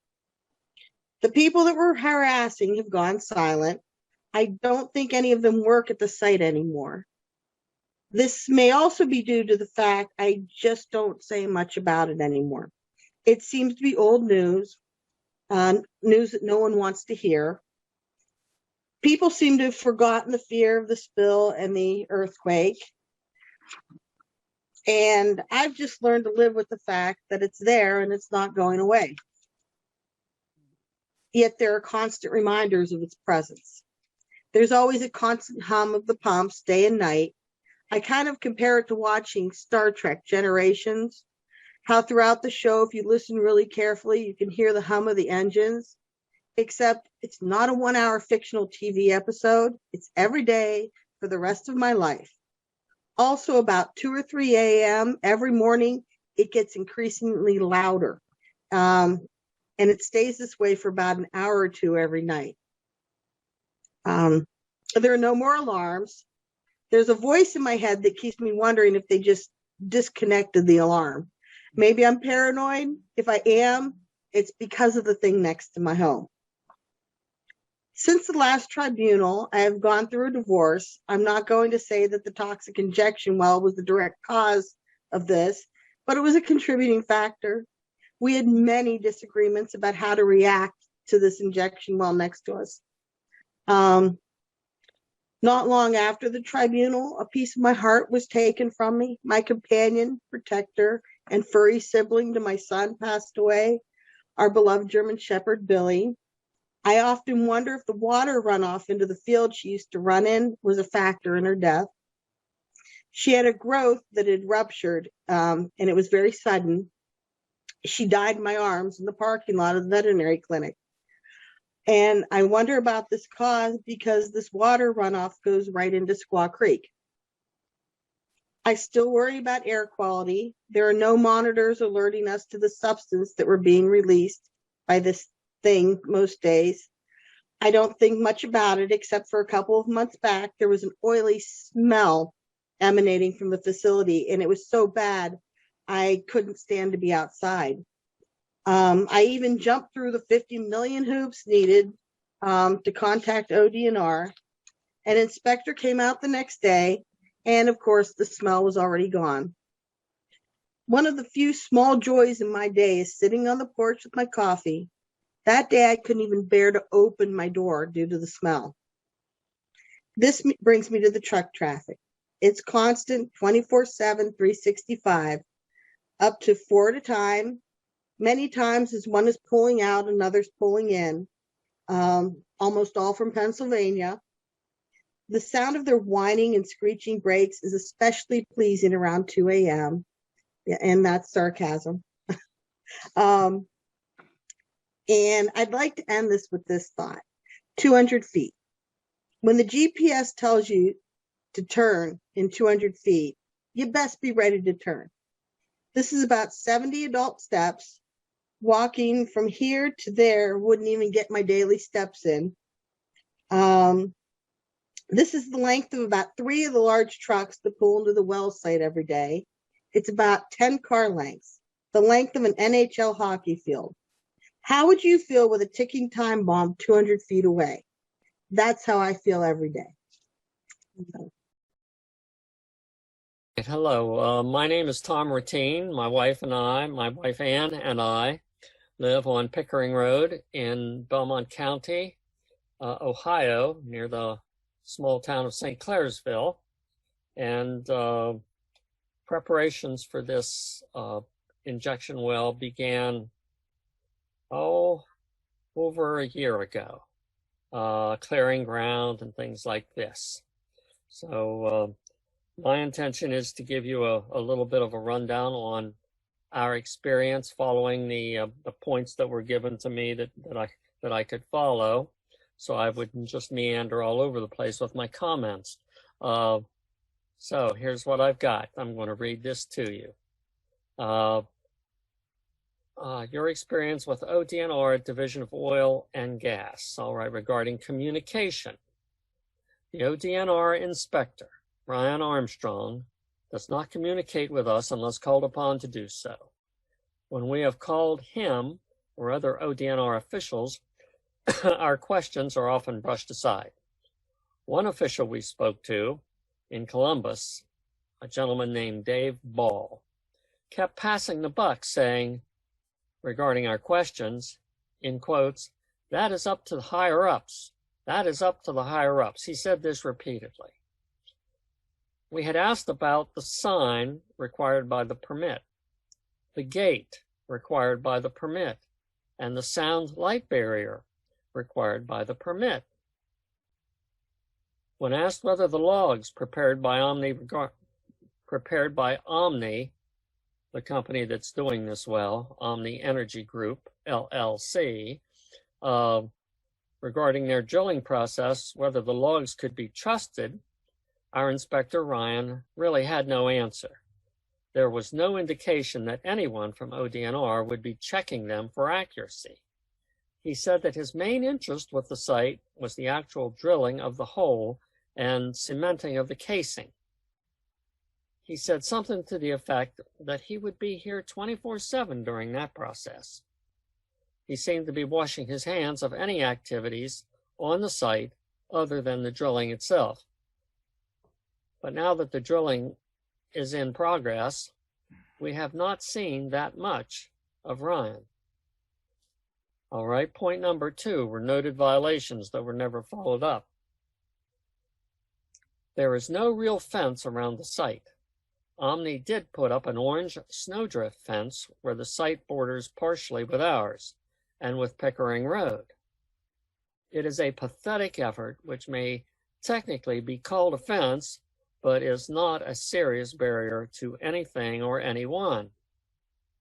S15: The people that were harassing have gone silent. I don't think any of them work at the site anymore. This may also be due to the fact I just don't say much about it anymore. It seems to be old news, news that no one wants to hear. People seem to have forgotten the fear of the spill and the earthquake. And I've just learned to live with the fact that it's there and it's not going away. Yet there are constant reminders of its presence. There's always a constant hum of the pumps day and night. I kind of compare it to watching Star Trek Generations, how throughout the show, if you listen really carefully, you can hear the hum of the engines, except it's not a 1 hour fictional TV episode. It's every day for the rest of my life. Also, about 2 or 3 a.m. every morning, it gets increasingly louder. And it stays this way for about an hour or two every night. There are no more alarms. There's a voice in my head that keeps me wondering if they just disconnected the alarm. Maybe I'm paranoid. If I am, it's because of the thing next to my home. Since the last tribunal, I have gone through a divorce. I'm not going to say that the toxic injection well was the direct cause of this, but it was a contributing factor. We had many disagreements about how to react to this injection well next to us. Not long after the tribunal, a piece of my heart was taken from me. My companion, protector, and furry sibling to my son passed away, our beloved German Shepherd, Billy. I often wonder if the water runoff into the field she used to run in was a factor in her death. She had a growth that had ruptured, and it was very sudden. She died in my arms in the parking lot of the veterinary clinic. And I wonder about this cause because this water runoff goes right into Squaw Creek. I still worry about air quality. There are no monitors alerting us to the substance that we're being released by this thing most days. I don't think much about it except for a couple of months back, there was an oily smell emanating from the facility, and it was so bad I couldn't stand to be outside. I even jumped through the 50 million hoops needed to contact ODNR. An inspector came out the next day, and of course, the smell was already gone. One of the few small joys in my day is sitting on the porch with my coffee. That day, I couldn't even bear to open my door due to the smell. This brings me to the truck traffic. It's constant 24/7, 365, up to 4 at a time. Many times as one is pulling out, another's pulling in, almost all from Pennsylvania. The sound of their whining and screeching brakes is especially pleasing around 2 a.m. And that's sarcasm. And I'd like to end this with this thought. 200 feet. When the GPS tells you to turn in 200 feet, you best be ready to turn. This is about 70 adult steps. Walking from here to there wouldn't even get my daily steps in. This is the length of about 3 of the large trucks that pull into the well site every day. It's about 10 car lengths, the length of an NHL hockey field. How would you feel with a ticking time bomb 200 feet away? That's how I feel every day.
S16: Hello, my name is Tom Ratine. My wife Ann and I live on Pickering Road in Belmont County, Ohio, near the small town of St. Clairsville. And preparations for this injection well began, over a year ago, clearing ground and things like this. So my intention is to give you a little bit of a rundown on our experience following the points that were given to me that I could follow, so I wouldn't just meander all over the place with my comments. So here's what I've got. I'm going to read this to you. Your experience with ODNR, Division of Oil and Gas. All right, regarding communication. The ODNR inspector, Ryan Armstrong, does not communicate with us unless called upon to do so. When we have called him or other ODNR officials, our questions are often brushed aside. One official we spoke to in Columbus, a gentleman named Dave Ball, kept passing the buck, saying, regarding our questions, in quotes, "That is up to the higher-ups. That is up to the higher-ups." He said this repeatedly. We had asked about the sign required by the permit, the gate required by the permit, and the sound light barrier required by the permit. When asked whether the logs prepared by Omni prepared by Omni, the company that's doing this well, Omni Energy Group, LLC, regarding their drilling process, whether the logs could be trusted, our inspector, Ryan, really had no answer. There was no indication that anyone from ODNR would be checking them for accuracy. He said that his main interest with the site was the actual drilling of the hole and cementing of the casing. He said something to the effect that he would be here 24/7 during that process. He seemed to be washing his hands of any activities on the site other than the drilling itself. But now that the drilling is in progress, we have not seen that much of Ryan. All right, point number 2 were noted violations that were never followed up. There is no real fence around the site. Omni did put up an orange snowdrift fence where the site borders partially with ours and with Pickering Road. It is a pathetic effort which may technically be called a fence, but is not a serious barrier to anything or anyone.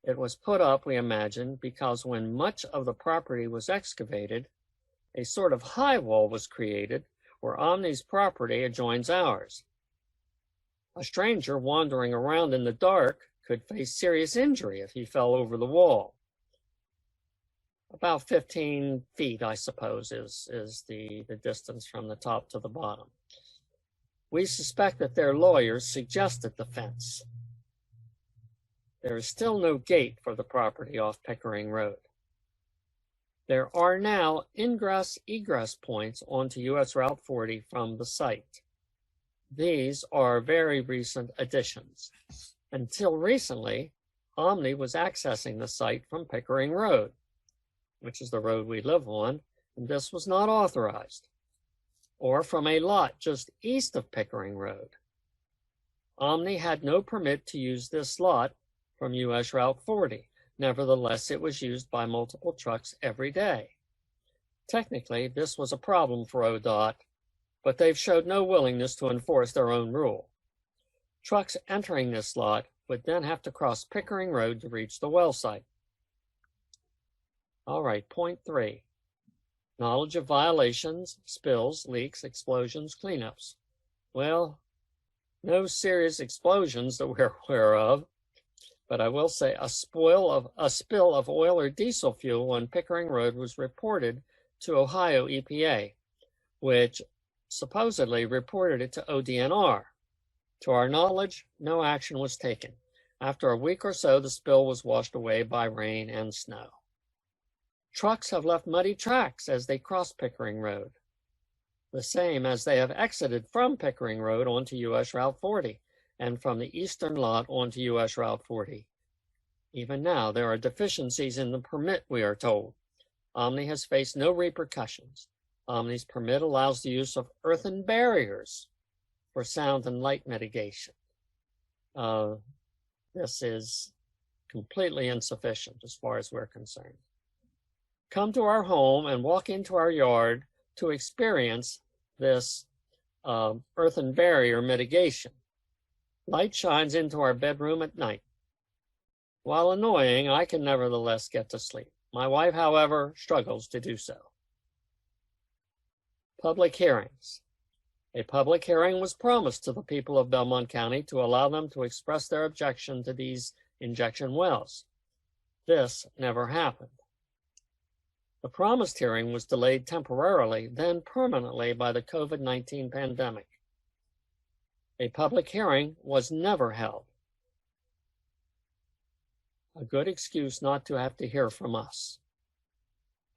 S16: It was put up, we imagine, because when much of the property was excavated, a sort of high wall was created where Omni's property adjoins ours. A stranger wandering around in the dark could face serious injury if he fell over the wall. About 15 feet, I suppose, is the distance from the top to the bottom. We suspect that their lawyers suggested the fence. There is still no gate for the property off Pickering Road. There are now ingress-egress points onto US Route 40 from the site. These are very recent additions. Until recently, Omni was accessing the site from Pickering Road, which is the road we live on, and this was not authorized, or from a lot just east of Pickering Road. Omni had no permit to use this lot from US Route 40. Nevertheless, it was used by multiple trucks every day. Technically, this was a problem for ODOT, but they've showed no willingness to enforce their own rule. Trucks entering this lot would then have to cross Pickering Road to reach the well site. All right, point 3. Knowledge of violations, spills, leaks, explosions, cleanups. Well, no serious explosions that we're aware of, but I will say a spill of oil or diesel fuel on Pickering Road was reported to Ohio EPA, which supposedly reported it to ODNR. To our knowledge, no action was taken. After a week or so, the spill was washed away by rain and snow. Trucks have left muddy tracks as they cross Pickering Road, the same as they have exited from Pickering Road onto US Route 40 and from the eastern lot onto US Route 40. Even now, there are deficiencies in the permit, we are told. Omni has faced no repercussions. Omni's permit allows the use of earthen barriers for sound and light mitigation. This is completely insufficient as far as we're concerned. Come to our home and walk into our yard to experience this earthen barrier mitigation. Light shines into our bedroom at night. While annoying, I can nevertheless get to sleep. My wife, however, struggles to do so. Public hearings. A public hearing was promised to the people of Belmont County to allow them to express their objection to these injection wells. This never happened. The promised hearing was delayed temporarily, then permanently by the COVID-19 pandemic. A public hearing was never held. A good excuse not to have to hear from us.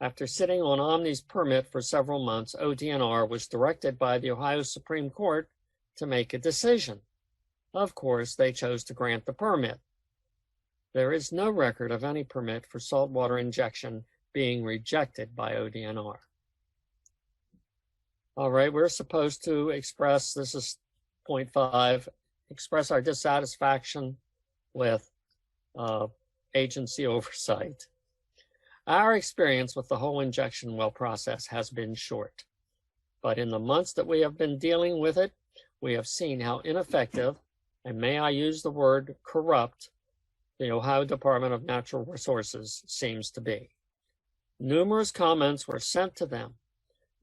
S16: After sitting on Omni's permit for several months, ODNR was directed by the Ohio Supreme Court to make a decision. Of course, they chose to grant the permit. There is no record of any permit for saltwater injection being rejected by ODNR. All right, we're supposed to express, this is point 5, express our dissatisfaction with agency oversight. Our experience with the whole injection well process has been short, but in the months that we have been dealing with it, we have seen how ineffective and may I use the word corrupt, the Ohio Department of Natural Resources seems to be. Numerous comments were sent to them.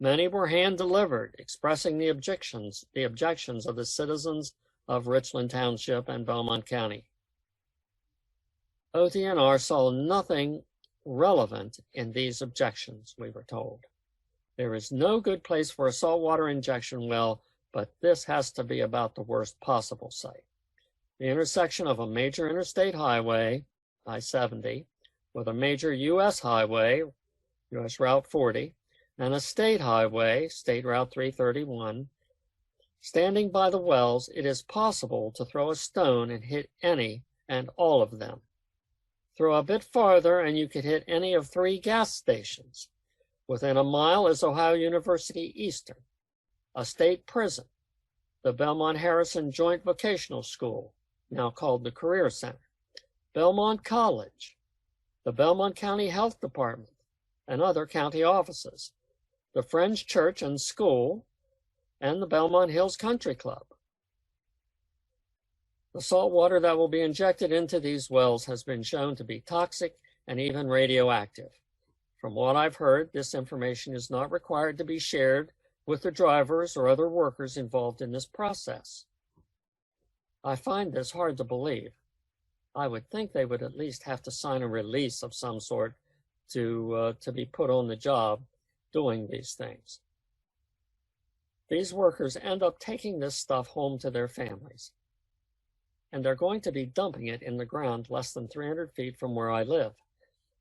S16: Many were hand-delivered, expressing the objections of the citizens of Richland Township and Belmont County. ODNR saw nothing relevant in these objections, we were told. There is no good place for a saltwater injection well, but this has to be about the worst possible site. The intersection of a major interstate highway, I-70, with a major U.S. highway, U.S. Route 40, and a state highway, State Route 331, standing by the wells, it is possible to throw a stone and hit any and all of them. Throw a bit farther and you could hit any of 3 gas stations. Within a mile is Ohio University Eastern, a state prison, the Belmont Harrison Joint Vocational School, now called the Career Center, Belmont College, the Belmont County Health Department, and other county offices, the Friends Church and School, and the Belmont Hills Country Club. The salt water that will be injected into these wells has been shown to be toxic and even radioactive. From what I've heard, this information is not required to be shared with the drivers or other workers involved in this process. I find this hard to believe. I would think they would at least have to sign a release of some sort to be put on the job doing these things. These workers end up taking this stuff home to their families, and they're going to be dumping it in the ground less than 300 feet from where I live.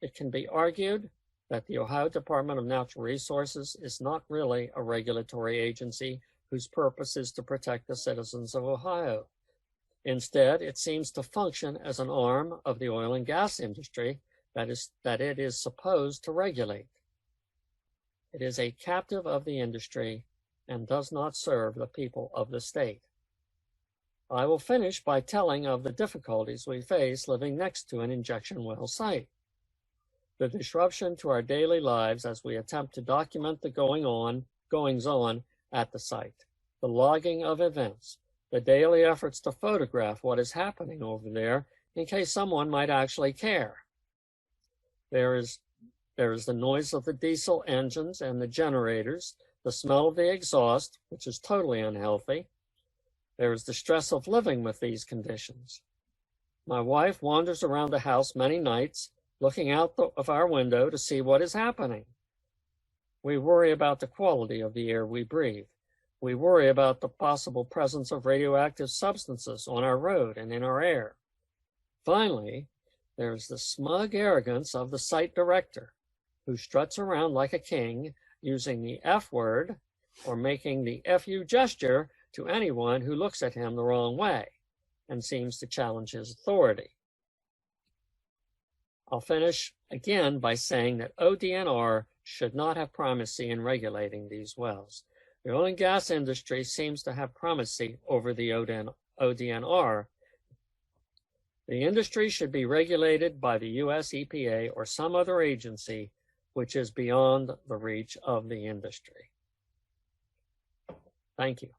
S16: It can be argued that the Ohio Department of Natural Resources is not really a regulatory agency whose purpose is to protect the citizens of Ohio. Instead, it seems to function as an arm of the oil and gas industry that it is supposed to regulate. It is a captive of the industry and does not serve the people of the state. I will finish by telling of the difficulties we face living next to an injection well site. The disruption to our daily lives as we attempt to document the goings-on at the site, the logging of events, the daily efforts to photograph what is happening over there in case someone might actually care. There is the noise of the diesel engines and the generators, the smell of the exhaust, which is totally unhealthy. There is the stress of living with these conditions. My wife wanders around the house many nights, looking out of our window to see what is happening. We worry about the quality of the air we breathe. We worry about the possible presence of radioactive substances on our road and in our air. Finally, there's the smug arrogance of the site director, who struts around like a king, using the F word or making the FU gesture to anyone who looks at him the wrong way and seems to challenge his authority. I'll finish again by saying that ODNR should not have primacy in regulating these wells. The oil and gas industry seems to have primacy over the ODNR. The industry should be regulated by the US EPA or some other agency which is beyond the reach of the industry. Thank you.